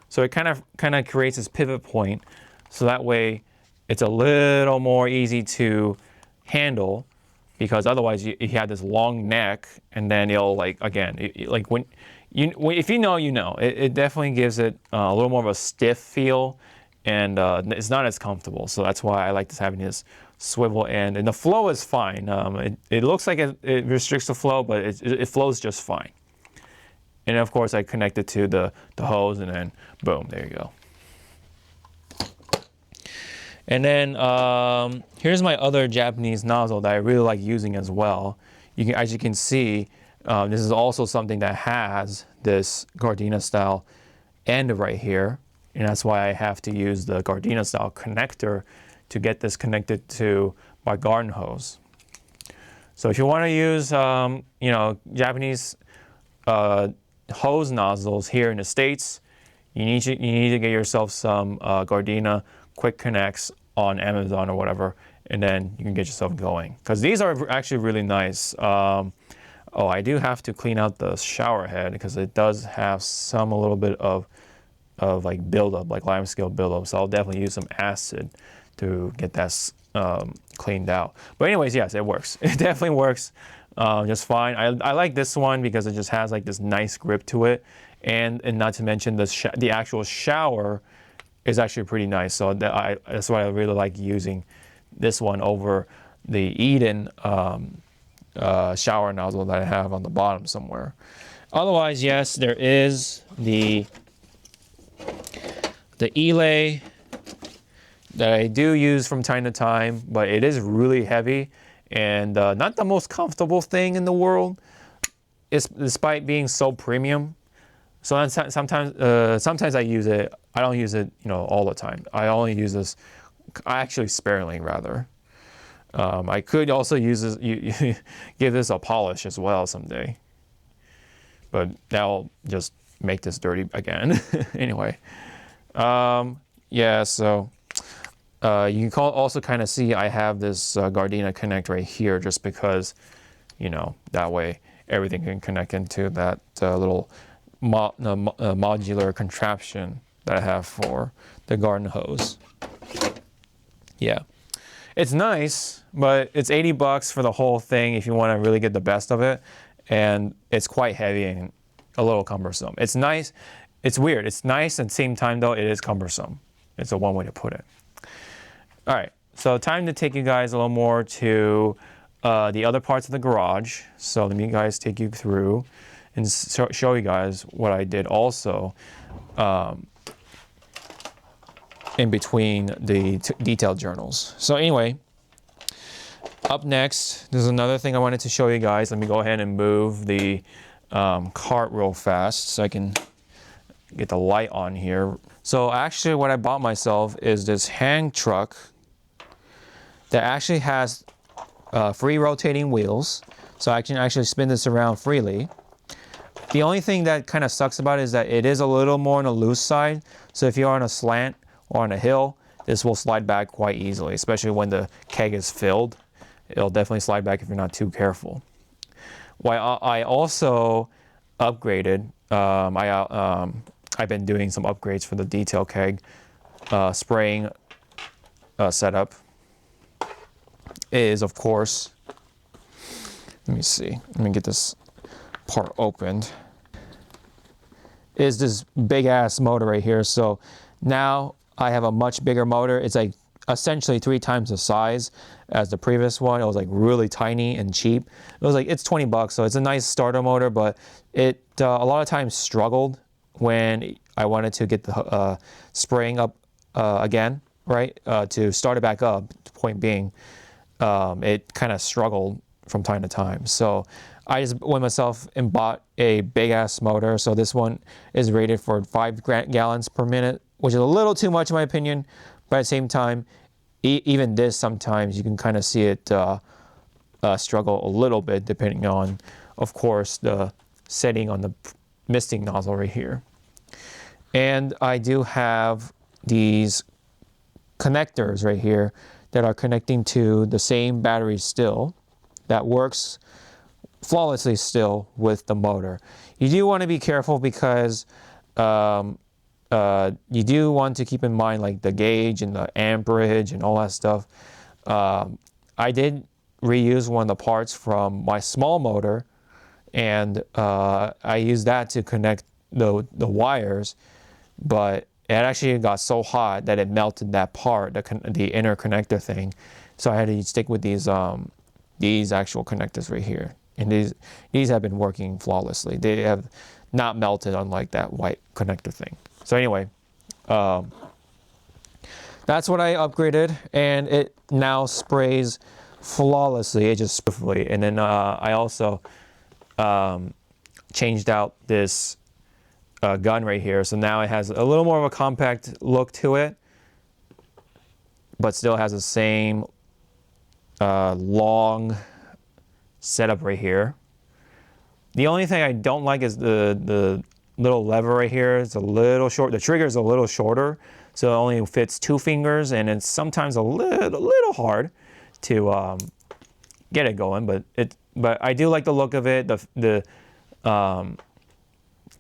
So it kind of creates this pivot point, so that way it's a little more easy to handle, because otherwise you have this long neck, and then it'll like, again, if you know, it definitely gives it a little more of a stiff feel, and it's not as comfortable. So that's why I like this, having this swivel end, and the flow is fine. It looks like it restricts the flow, but it flows just fine. And of course I connect it to the hose, and then boom, there you go. And then here's my other Japanese nozzle that I really like using as well. As you can see, this is also something that has this Gardena style end right here, and that's why I have to use the Gardena style connector to get this connected to my garden hose. So if you want to use Japanese hose nozzles here in the States, you need to get yourself some Gardena quick connects on Amazon or whatever, and then you can get yourself going, because these are actually really nice. Oh, I do have to clean out the shower head, because it does have a little bit of like buildup, like limescale buildup. So I'll definitely use some acid to get that cleaned out. But anyways, yes, it works. It definitely works just fine. I like this one because it just has like this nice grip to it, and not to mention the actual shower is actually pretty nice. So that's why I really like using this one over the Eden shower nozzle that I have on the bottom somewhere. Otherwise, yes, there is the Elay that I do use from time to time, but it is really heavy and not the most comfortable thing in the world, despite being so premium. So sometimes I use it. I don't use it, all the time. I only use this, actually sparingly rather. I could also use this, give this a polish as well someday, but that'll just make this dirty again. Anyway, yeah. So you can also kind of see I have this Gardena Connect right here, just because, that way everything can connect into that little modular contraption that I have for the garden hose. Yeah, it's nice, but it's $80 for the whole thing if you want to really get the best of it, and it's quite heavy and a little cumbersome. It's nice. It's weird. It's nice at the same time though. It is cumbersome. It's a one way to put it. All right, so time to take you guys a little more to the other parts of the garage. So let me guys take you through and show you guys what I did also in between the detailed journals. So anyway, up next, there's another thing I wanted to show you guys. Let me go ahead and move the cart real fast so I can get the light on here. So actually what I bought myself is this hand truck that actually has free rotating wheels. So I can actually spin this around freely. The only thing that kind of sucks about it is that it is a little more on the loose side. So if you're on a slant or on a hill, this will slide back quite easily, especially when the keg is filled. It'll definitely slide back if you're not too careful. Well, I also upgraded. I've been doing some upgrades for the detail keg spraying setup. Is, of course, let me see. Let me get this part opened. Is this big ass motor right here. So now I have a much bigger motor. It's like essentially 3 times the size as the previous one. It was like really tiny and cheap. It was like, it's $20, so it's a nice starter motor, but it a lot of times struggled when I wanted to get the spraying up again, right? To start it back up, the point being, it kind of struggled from time to time. So I just went myself and bought a big ass motor. So this one is rated for 5 gallons per minute, which is a little too much in my opinion. But at the same time, even this sometimes you can kind of see it struggle a little bit depending on, of course, the setting on the misting nozzle right here. And I do have these connectors right here that are connecting to the same battery still that works flawlessly still with the motor. You do want to be careful because you do want to keep in mind like the gauge and the amperage and all that stuff. I did reuse one of the parts from my small motor, and I used that to connect the wires, but it actually got so hot that it melted that part, the inner connector thing. So I had to stick with these actual connectors right here. And these have been working flawlessly. They have not melted, unlike that white connector thing. So anyway, that's what I upgraded, and it now sprays flawlessly. It just swiftly. And then I also changed out this gun right here. So now it has a little more of a compact look to it, but still has the same long setup right here. The only thing I don't like is the little lever right here. It's a little short. The trigger is a little shorter, so it only fits 2 fingers, and it's sometimes a little hard to get it going. But I do like the look of it.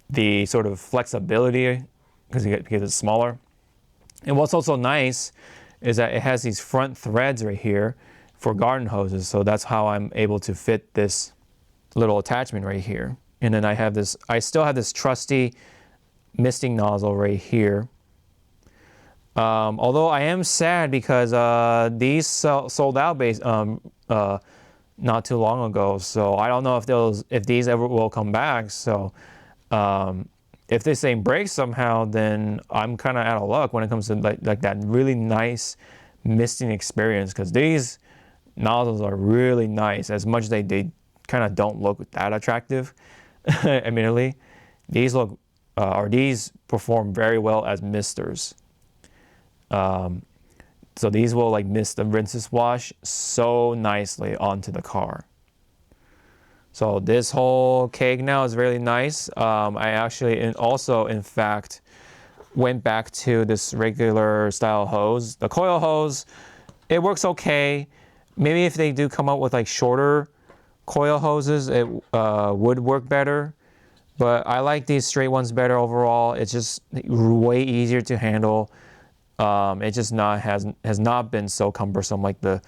The sort of flexibility because it's smaller. And what's also nice is that it has these front threads right here for garden hoses. So that's how I'm able to fit this little attachment right here. And then I still have this trusty misting nozzle right here. Although I am sad because these sold out not too long ago, so I don't know if these ever will come back. So if this thing breaks somehow, then I'm kind of out of luck when it comes to like that really nice misting experience, because these nozzles are really nice. As much as they kind of don't look that attractive, admittedly, these look or these perform very well as misters. So these will like mist the rinses wash so nicely onto the car. So this whole keg now is really nice. I actually also, in fact, went back to this regular style hose. The coil hose, it works okay. Maybe if they do come up with like shorter coil hoses, it would work better. But I like these straight ones better overall. It's just way easier to handle. It just has not been so cumbersome like the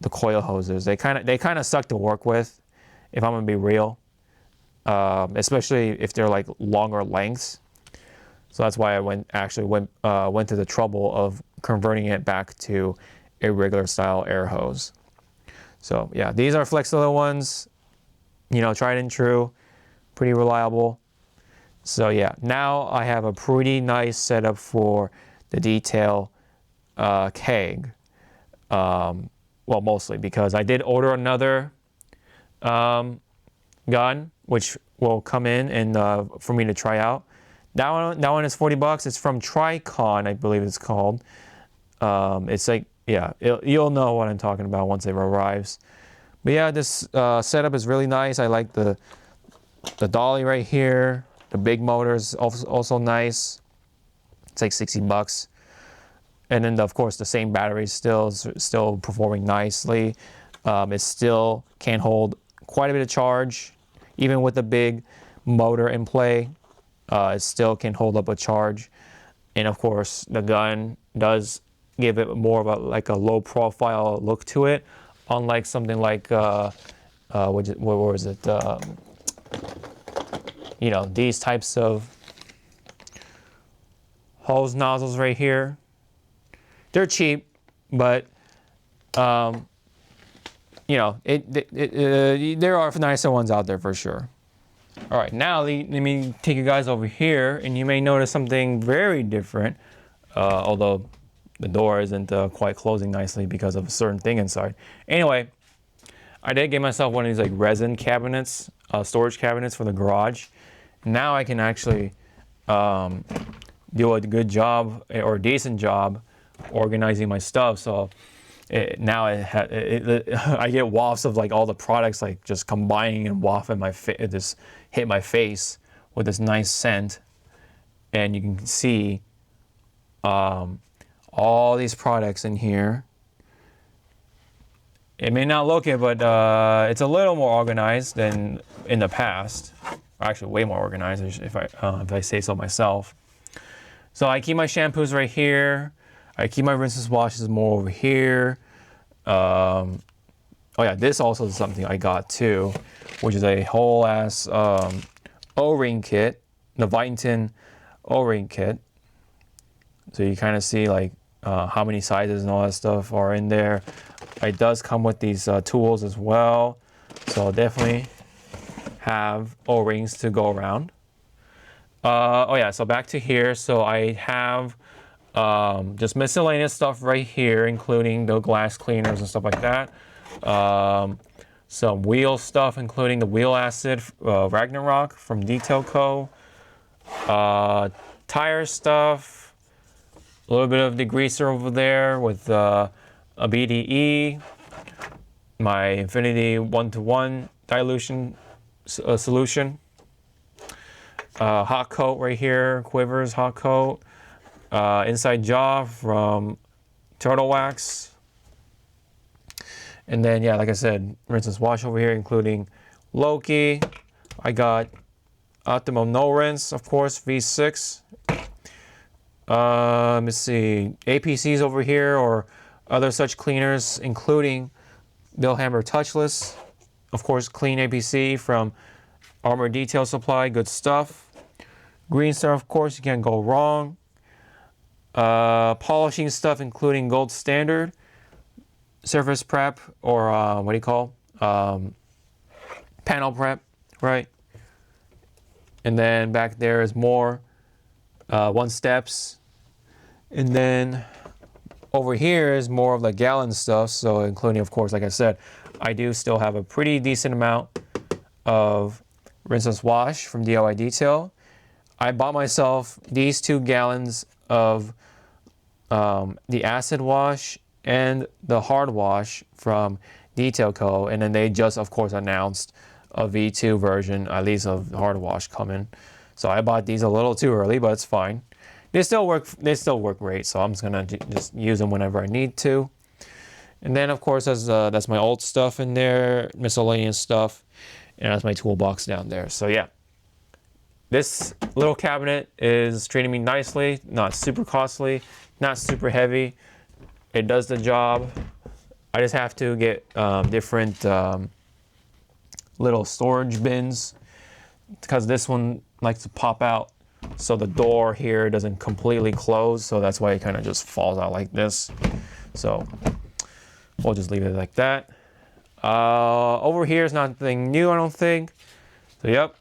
coil hoses. They kind of suck to work with, if I'm gonna be real. Especially if they're like longer lengths. So that's why I went to the trouble of converting it back to a regular style air hose. So yeah, these are Flexilla ones. Tried and true, pretty reliable. So yeah, now I have a pretty nice setup for the detail keg. Well, mostly because I did order another gun, which will come in and for me to try out. That one is $40. It's from Tricon, I believe it's called. It's like, yeah, you'll know what I'm talking about once it arrives. But yeah, this setup is really nice. I like the dolly right here. The big motor is also nice. It's like $60. And then of course the same battery is still performing nicely. It still can hold quite a bit of charge, even with the big motor in play. It still can hold up a charge. And of course the gun does give it more of a low profile look to it, unlike something like what was it? These types of hose nozzles right here. They're cheap, but there are nicer ones out there for sure. All right, now let me take you guys over here, and you may notice something very different, although the door isn't quite closing nicely because of a certain thing inside. Anyway, I did get myself one of these like resin cabinets, storage cabinets for the garage. Now I can actually do a good job or a decent job organizing my stuff. So I get wafts of like all the products like just combining and wafting just hit my face with this nice scent, and you can see all these products in here. It may not look it, but it's a little more organized than in the past. Actually, way more organized if I say so myself. So I keep my shampoos right here. I keep my rinses, washes more over here. Oh yeah, this also is something I got too, which is a whole ass O-ring kit, the Viton O-ring kit. So you kind of see like how many sizes and all that stuff are in there. It does come with these tools as well, so I'll definitely have O-rings to go around. Oh yeah, so back to here. So I have just miscellaneous stuff right here, including the glass cleaners and stuff like that. Some wheel stuff, including the wheel acid Ragnarok from Detail Co. Tire stuff, a little bit of degreaser over there with a BDE, my Infinity 1-to-1 dilution solution. Hot coat right here, Quivers hot coat. Inside jaw from Turtle Wax. And then, yeah, like I said, rinse and wash over here, including Loki. I got Optimum No Rinse, of course, V6. Let me see, APCs over here or other such cleaners, including Bill Hammer Touchless. Of course, clean APC from Armor Detail Supply, good stuff. Green Star, of course, you can't go wrong. polishing stuff, including gold standard, surface prep, or what do you call, panel prep, right? And then back there is more 1-steps. And then over here is more of the gallon stuff. So including, of course, like I said, I do still have a pretty decent amount of rinseless wash from DIY Detail. I bought myself these 2 gallons of the acid wash and the hard wash from Detail Co. And then they just, of course, announced a V2 version, at least of hard wash coming. So I bought these a little too early, but it's fine. They still work. They still work great. So I'm just gonna just use them whenever I need to. And then, of course, that's my old stuff in there, miscellaneous stuff, and that's my toolbox down there. So yeah, this little cabinet is treating me nicely. Not super costly, not super heavy. It does the job. I just have to get different little storage bins because this one likes to pop out, so the door here doesn't completely close, so that's why it kind of just falls out like this. So we'll just leave it like that. Over here is nothing new, I don't think. So yep.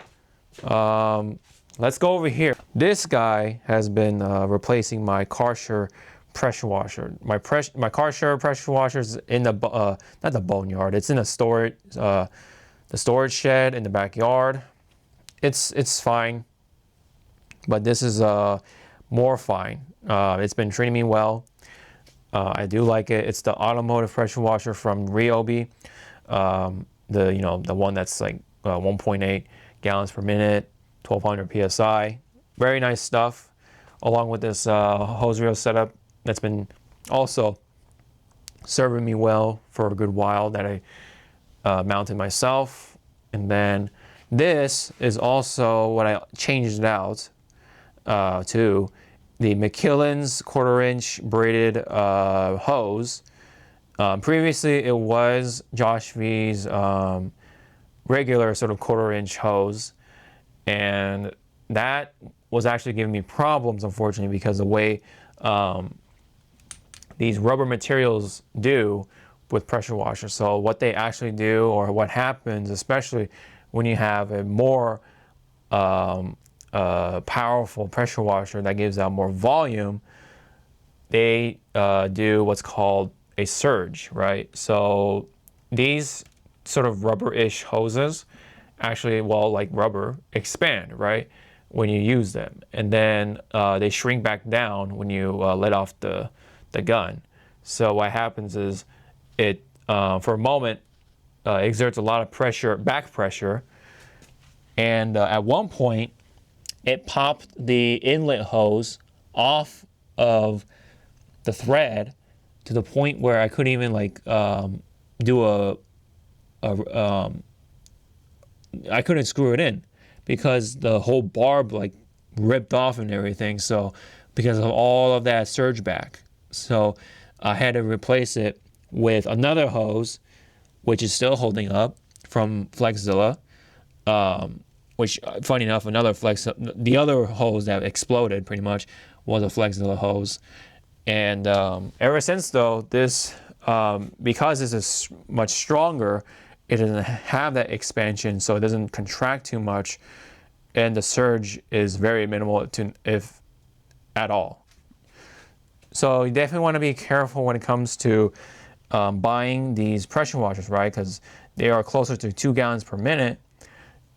Let's go over here. This guy has been replacing my Karcher pressure washer. My Karcher pressure washer is in the not the boneyard. It's in a storage the storage shed in the backyard. It's fine, but this is more fine. It's been treating me well. I do like it. It's the automotive pressure washer from Ryobi. The one that's like 1.8 gallons per minute, 1200 psi. Very nice stuff. Along with this hose reel setup that's been also serving me well for a good while that I mounted myself. And then this is also what I changed it out to, the McKillen's 1/4-inch braided hose. Previously it was Josh V's regular sort of 1/4-inch hose, and that was actually giving me problems, unfortunately, because the way these rubber materials do with pressure washers. So what they actually do, or what happens, especially when you have a more powerful pressure washer that gives out more volume, they do what's called a surge, right? So these sort of rubber-ish hoses actually, well, like rubber, expand, right, when you use them. And then they shrink back down when you let off the gun. So what happens is it, for a moment, exerts a lot of pressure, back pressure, and at one point, it popped the inlet hose off of the thread to the point where I couldn't even like do I couldn't screw it in because the whole barb like ripped off and everything. So because of all of that surge back, so I had to replace it with another hose, which is still holding up, from Flexzilla. Which, funny enough, the other hose that exploded pretty much was a Flexzilla hose. And ever since though, this, because this is much stronger, it doesn't have that expansion, so it doesn't contract too much, and the surge is very minimal, if at all. So you definitely want to be careful when it comes to buying these pressure washers, right? Because they are closer to 2 gallons per minute.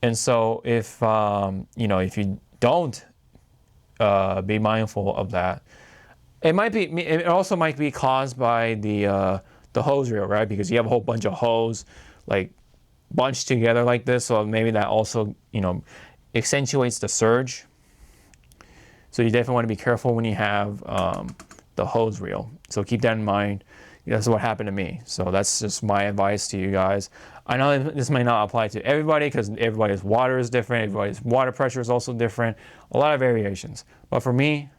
And so if if you don't be mindful of that, it also might be caused by the hose reel, right? Because you have a whole bunch of hose like bunched together like this, so maybe that also accentuates the surge. So you definitely want to be careful when you have the hose reel. So keep that in mind. That's what happened to me. So that's just my advice to you guys. I know this may not apply to everybody because everybody's water is different. Everybody's water pressure is also different. A lot of variations. But for me,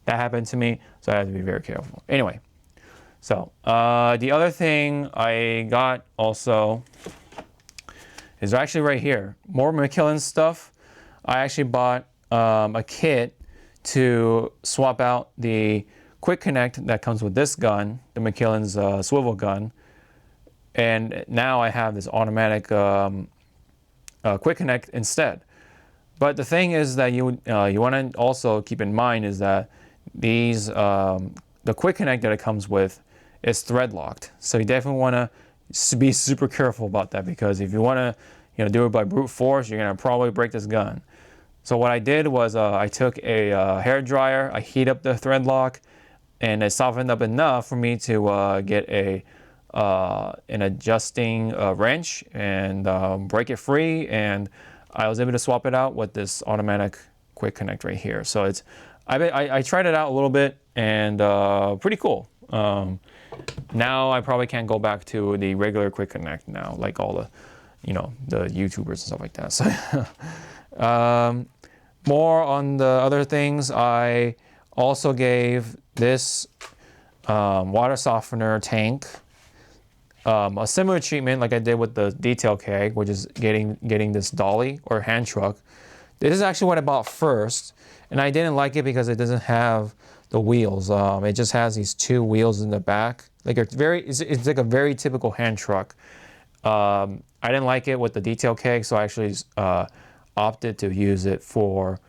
that happened to me, so I had to be very careful. Anyway, so the other thing I got also is actually right here. More McKillen stuff. I actually bought a kit to swap out the quick connect that comes with this gun, the McKillen's swivel gun, and now I have this automatic quick connect instead. But the thing is that you want to also keep in mind is that these the quick connect that it comes with is thread locked, so you definitely want to be super careful about that, because if you want to do it by brute force, you're gonna probably break this gun. So what I did was I took a hair dryer, I heat up the thread lock, and it softened up enough for me to get an adjusting wrench and break it free, and I was able to swap it out with this automatic quick connect right here. So I tried it out a little bit, and pretty cool. Now I probably can't go back to the regular quick connect now, like all the the YouTubers and stuff like that. So more on the other things, I also gave this water softener tank a similar treatment like I did with the detail keg, which is getting this dolly or hand truck. This is actually what I bought first, and I didn't like it because it doesn't have the wheels. It just has these two wheels in the back. Like it's like a very typical hand truck. I didn't like it with the detail keg, so I actually opted to use it for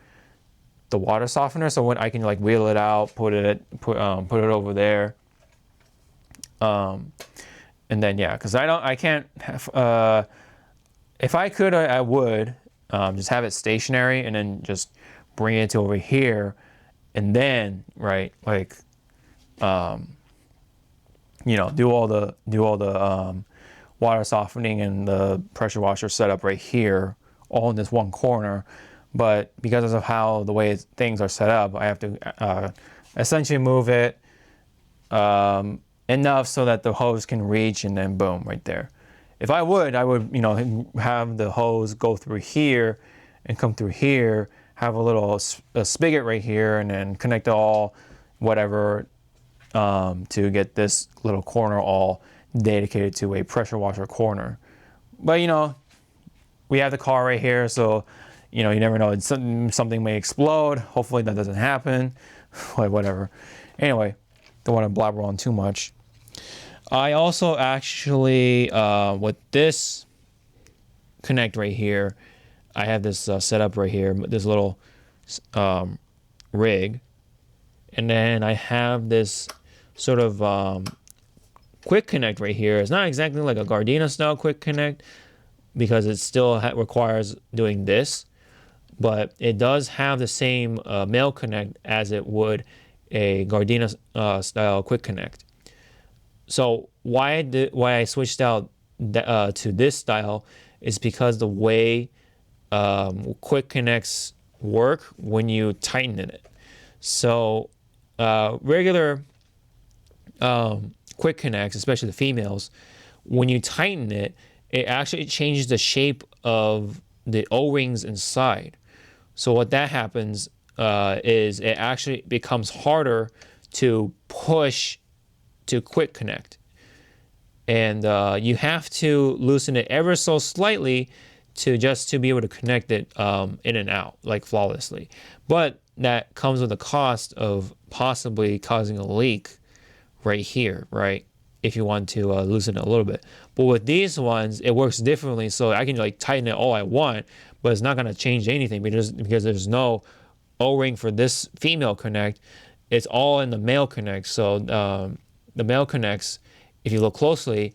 the water softener. So when I can like wheel it out, put it over there. And then yeah, because I can't have, if I could, I would just have it stationary and then just bring it to over here, and then right, like do all the water softening and the pressure washer setup right here, all in this one corner. But because of how the way things are set up, I have to essentially move it enough so that the hose can reach, and then boom, right there. If I would have the hose go through here and come through here, have a little spigot right here, and then connect it all, whatever, to get this little corner all dedicated to a pressure washer corner. But we have the car right here, so you never know. Something may explode. Hopefully that doesn't happen. Whatever. Anyway, don't want to blabber on too much. I also actually, with this connect right here, I have this setup right here, this little rig, and then I have this sort of quick connect right here. It's not exactly like a Gardena style quick connect because it still requires doing this, but it does have the same male connect as it would a Gardena style quick connect. So why I switched out to this style is because the way quick connects work when you tighten it. So regular quick connects, especially the females, when you tighten it, it actually changes the shape of the O-rings inside. So what that happens is it actually becomes harder to push to quick connect, and you have to loosen it ever so slightly to be able to connect it in and out like flawlessly. But that comes with the cost of possibly causing a leak right here, right? If you want to loosen it a little bit. But with these ones, it works differently. So I can like tighten it all I want, but it's not going to change anything because there's no O-ring for this female connect. It's all in the male connect. So the male connects, if you look closely,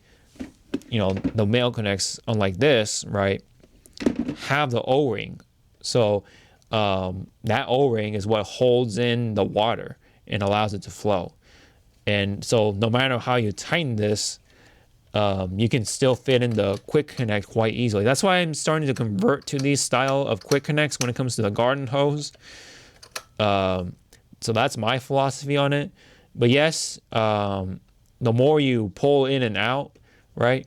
the male connects, unlike this, right, have the O-ring. So that O-ring is what holds in the water and allows it to flow. And so no matter how you tighten this, you can still fit in the quick connect quite easily. That's why I'm starting to convert to these style of quick connects when it comes to the garden hose. So that's my philosophy on it. But yes, the more you pull in and out, right?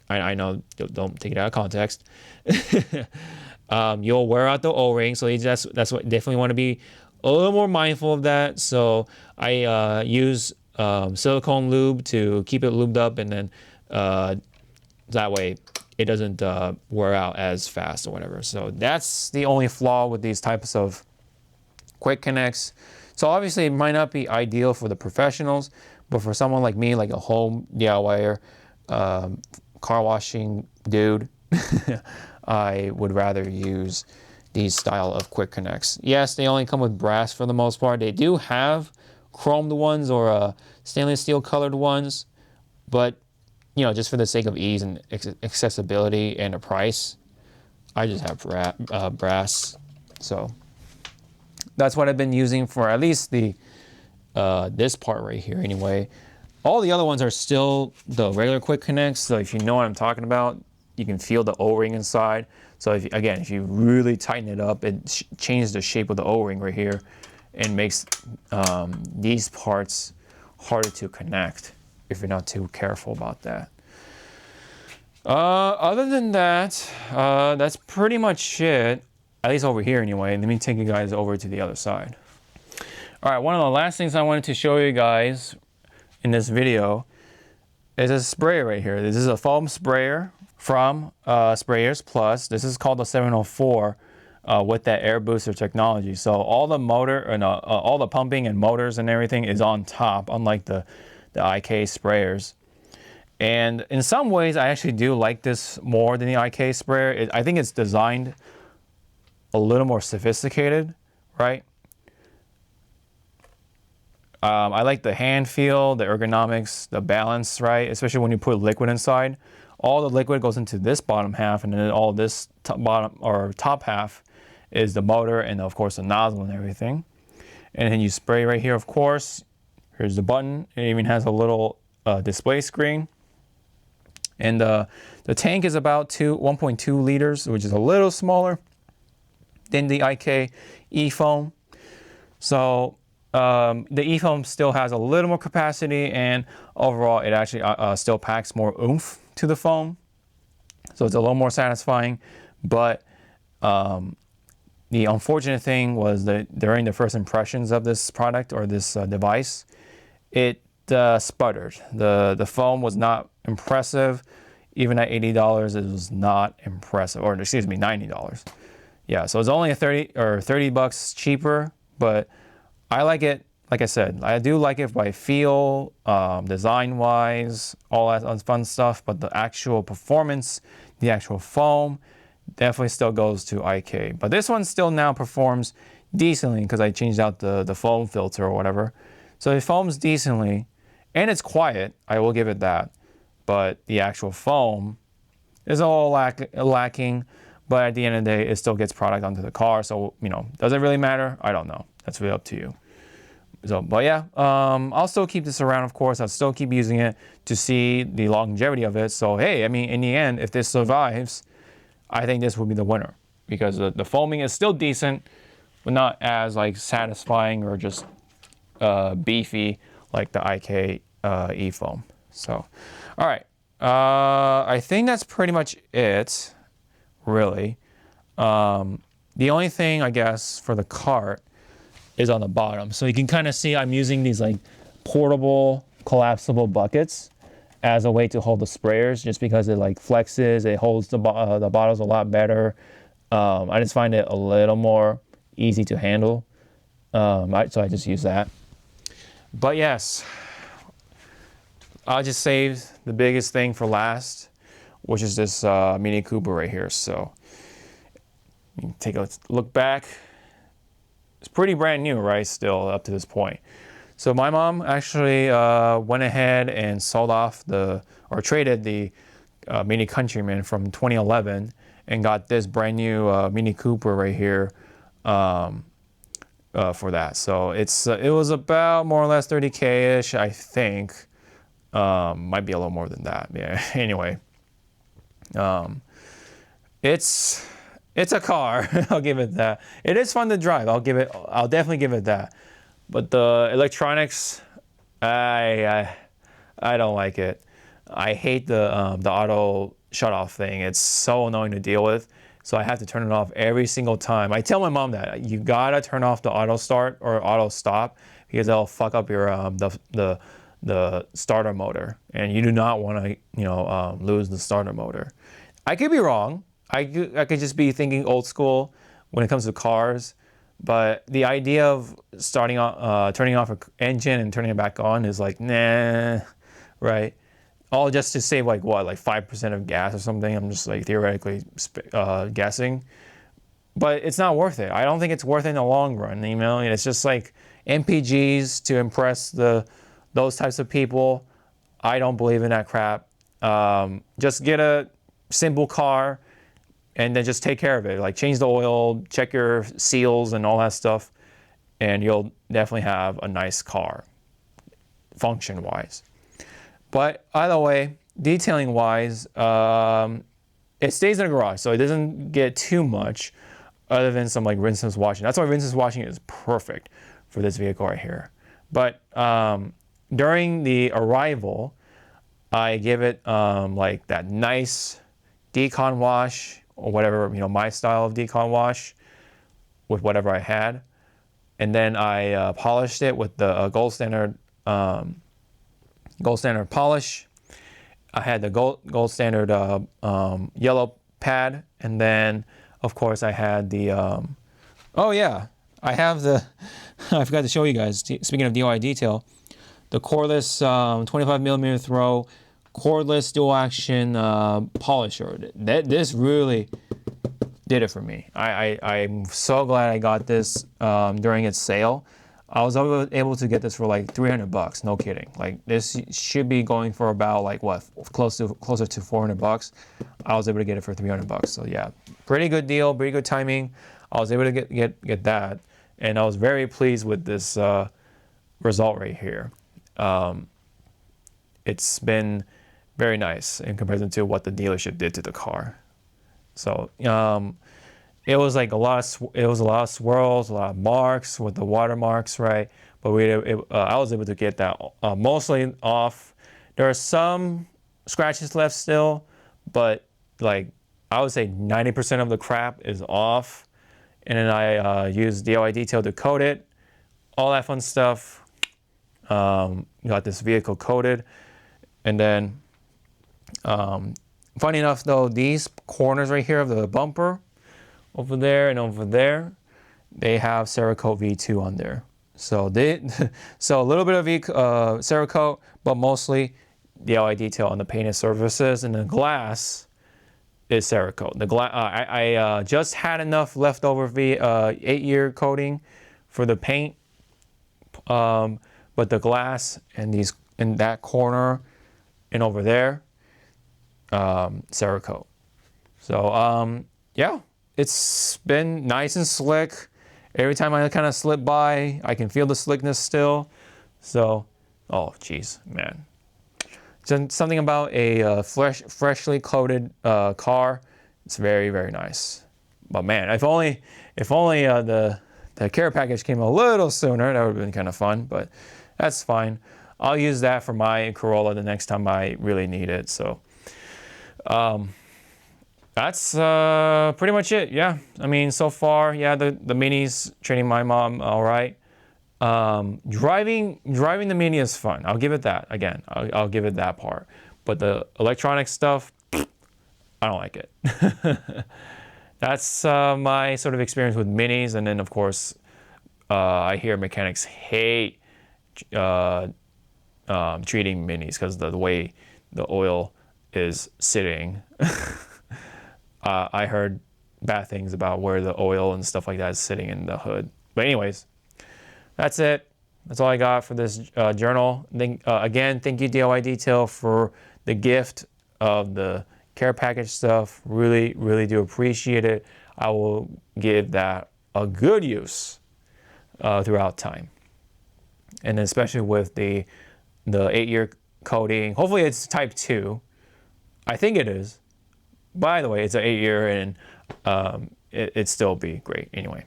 I know, don't take it out of context. You'll wear out the O-ring, so that's what definitely want to be a little more mindful of that. So I use silicone lube to keep it lubed up, and then that way it doesn't wear out as fast or whatever. So that's the only flaw with these types of quick connects. So obviously it might not be ideal for the professionals, but for someone like me, like a home DIYer, car washing dude, I would rather use these style of quick connects. Yes, they only come with brass for the most part. They do have chromed ones or stainless steel colored ones, but you know, just for the sake of ease and accessibility and the price, I just have brass. So that's what I've been using for at least the this part right here anyway. All the other ones are still the regular quick connects, so if you know what I'm talking about, you can feel the O-ring inside. So if you really tighten it up, it changes the shape of the O-ring right here and makes these parts harder to connect if you're not too careful about that. Other than that, that's pretty much it, at least over here anyway. Let me take you guys over to the other side. All right, one of the last things I wanted to show you guys in this video is a sprayer right here. This is a foam sprayer from Sprayers Plus. This is called the 704 with that air booster technology. So all the motor and all the pumping and motors and everything is on top, unlike the IK sprayers. And in some ways, I actually do like this more than the IK sprayer. I think it's designed a little more sophisticated, right? I like the hand feel, the ergonomics, the balance, right? Especially when you put liquid inside. All the liquid goes into this bottom half, and then all this top half is the motor and of course the nozzle and everything. And then you spray right here, of course. Here's the button. It even has a little display screen. And the tank is about 1.2 liters, which is a little smaller than the IK e-foam. So the e-foam still has a little more capacity, and overall it actually still packs more oomph to the foam. So it's a little more satisfying. But the unfortunate thing was that during the first impressions of this product or this device, it sputtered. The foam was not impressive. Even at $80, it was not impressive. Or excuse me, $90. Yeah, so it's only a 30 bucks cheaper, but I like it. Like I said, I do like it by feel, design-wise, all that fun stuff, but the actual performance, the actual foam, definitely still goes to IK. But this one still now performs decently because I changed out the foam filter or whatever. So it foams decently, and it's quiet, I will give it that. But the actual foam is all lacking, but at the end of the day, it still gets product onto the car. So, you know, does it really matter? I don't know. That's really up to you. So, but yeah, I'll still keep this around, of course. I'll still keep using it to see the longevity of it. So, hey, I mean, in the end, if this survives, I think this will be the winner because the foaming is still decent, but not as like satisfying or just beefy like the IK e-foam. So, all right. I think that's pretty much it, really. The only thing, I guess, for the cart is on the bottom. So you can kind of see I'm using these like portable collapsible buckets as a way to hold the sprayers, just because it like flexes, it holds the bottles a lot better. I just find it a little more easy to handle. So I just use that. But yes, I'll just save the biggest thing for last, which is this Mini Cooper right here. So you can take a look back. It's pretty brand new, right? Still up to this point. So my mom actually went ahead and sold off traded the Mini Countryman from 2011 and got this brand new Mini Cooper right here for that. So it was about more or less 30K-ish, I think. Might be a little more than that. Yeah. Anyway, it's a car. I'll give it that. It is fun to drive. I'll definitely give it that. But the electronics, I don't like it. I hate the auto shut off thing. It's so annoying to deal with. So I have to turn it off every single time. I tell my mom that you gotta turn off the auto start or auto stop because it'll fuck up your the starter motor, and you do not want to lose the starter motor. I could be wrong. I could just be thinking old school when it comes to cars, But the idea of turning off an engine and turning it back on is like, nah, right? All just to save like what, like 5% of gas or something. I'm just like theoretically guessing, but it's not worth it. I don't think it's worth it in the long run. You know, and it's just like MPGs to impress those types of people. I don't believe in that crap. Just get a simple car and then just take care of it. Like change the oil, check your seals and all that stuff, and you'll definitely have a nice car, function-wise. But either way, detailing-wise, it stays in the garage, so it doesn't get too much other than some like rinseless washing. That's why rinseless washing is perfect for this vehicle right here. But during the arrival, I give it like that nice decon wash or whatever, you know, my style of decon wash with whatever I had. And then I polished it with the gold standard polish. I had the gold standard yellow pad, and then of course I had the oh yeah, I have the I forgot to show you guys, speaking of DIY detail, the cordless 25mm throw cordless dual action polisher. This really did it for me. I'm so glad I got this during its sale. I was able to get this for like $300, no kidding. Like this should be going for about like what, closer to $400. I was able to get it for $300. So yeah, pretty good deal, pretty good timing. I was able to get that, and I was very pleased with this result right here. It's been very nice in comparison to what the dealership did to the car. So it was like a lot of swirls, a lot of marks with the watermarks, right? But I was able to get that mostly off. There are some scratches left still, but like I would say 90% of the crap is off. And then I used DIY detail to coat it, all that fun stuff. Got this vehicle coated, and then funny enough though, these corners right here of the bumper, over there and over there, they have Cerakote V2 on there. So so a little bit of Cerakote, but mostly DIY detail on the painted surfaces, and the glass is Cerakote. The glass, I just had enough leftover 8-year coating for the paint, but the glass and these in that corner and over there, Cerakote. So yeah, it's been nice and slick. Every time I kind of slip by, I can feel the slickness still. So, oh geez, man. Something about a freshly coated car. It's very, very nice. But man, if only the care package came a little sooner, that would have been kind of fun. But that's fine. I'll use that for my Corolla the next time I really need it. So, that's pretty much it. Yeah, I mean, so far, yeah, the Mini's treating my mom all right. Driving the Mini is fun. I'll give it that. Again, I'll give it that part. But the electronic stuff, I don't like it. That's my sort of experience with Minis. And then, of course, I hear mechanics hate treating Minis because the way the oil is sitting. I heard bad things about where the oil and stuff like that is sitting in the hood. But anyways, that's it. That's all I got for this journal. Again, thank you DIY Detail for the gift of the care package stuff. Really, really do appreciate it. I will give that a good use throughout time. And especially with the 8-year coating. Hopefully it's type 2. I think it is. By the way, it's an 8-year, and it'd still be great anyway.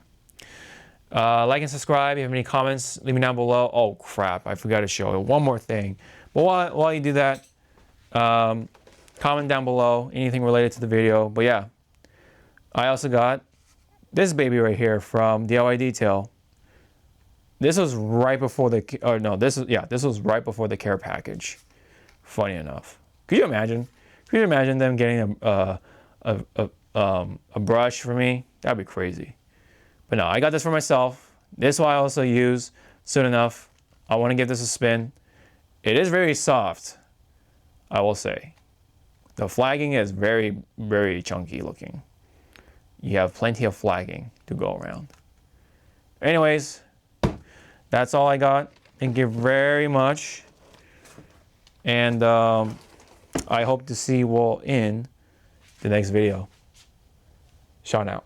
Like and subscribe. If you have any comments, leave me down below. Oh crap, I forgot to show you one more thing. But while you do that, comment down below anything related to the video. But yeah, I also got this baby right here from DIY Detail. This was right before this was right before the care package. Funny enough, could you imagine? Could you imagine them getting a brush for me? That'd be crazy. But no, I got this for myself. This one I also use soon enough. I want to give this a spin. It is very soft, I will say. The flagging is very, very chunky looking. You have plenty of flagging to go around. Anyways, that's all I got. Thank you very much. And I hope to see you all in the next video. Sean out.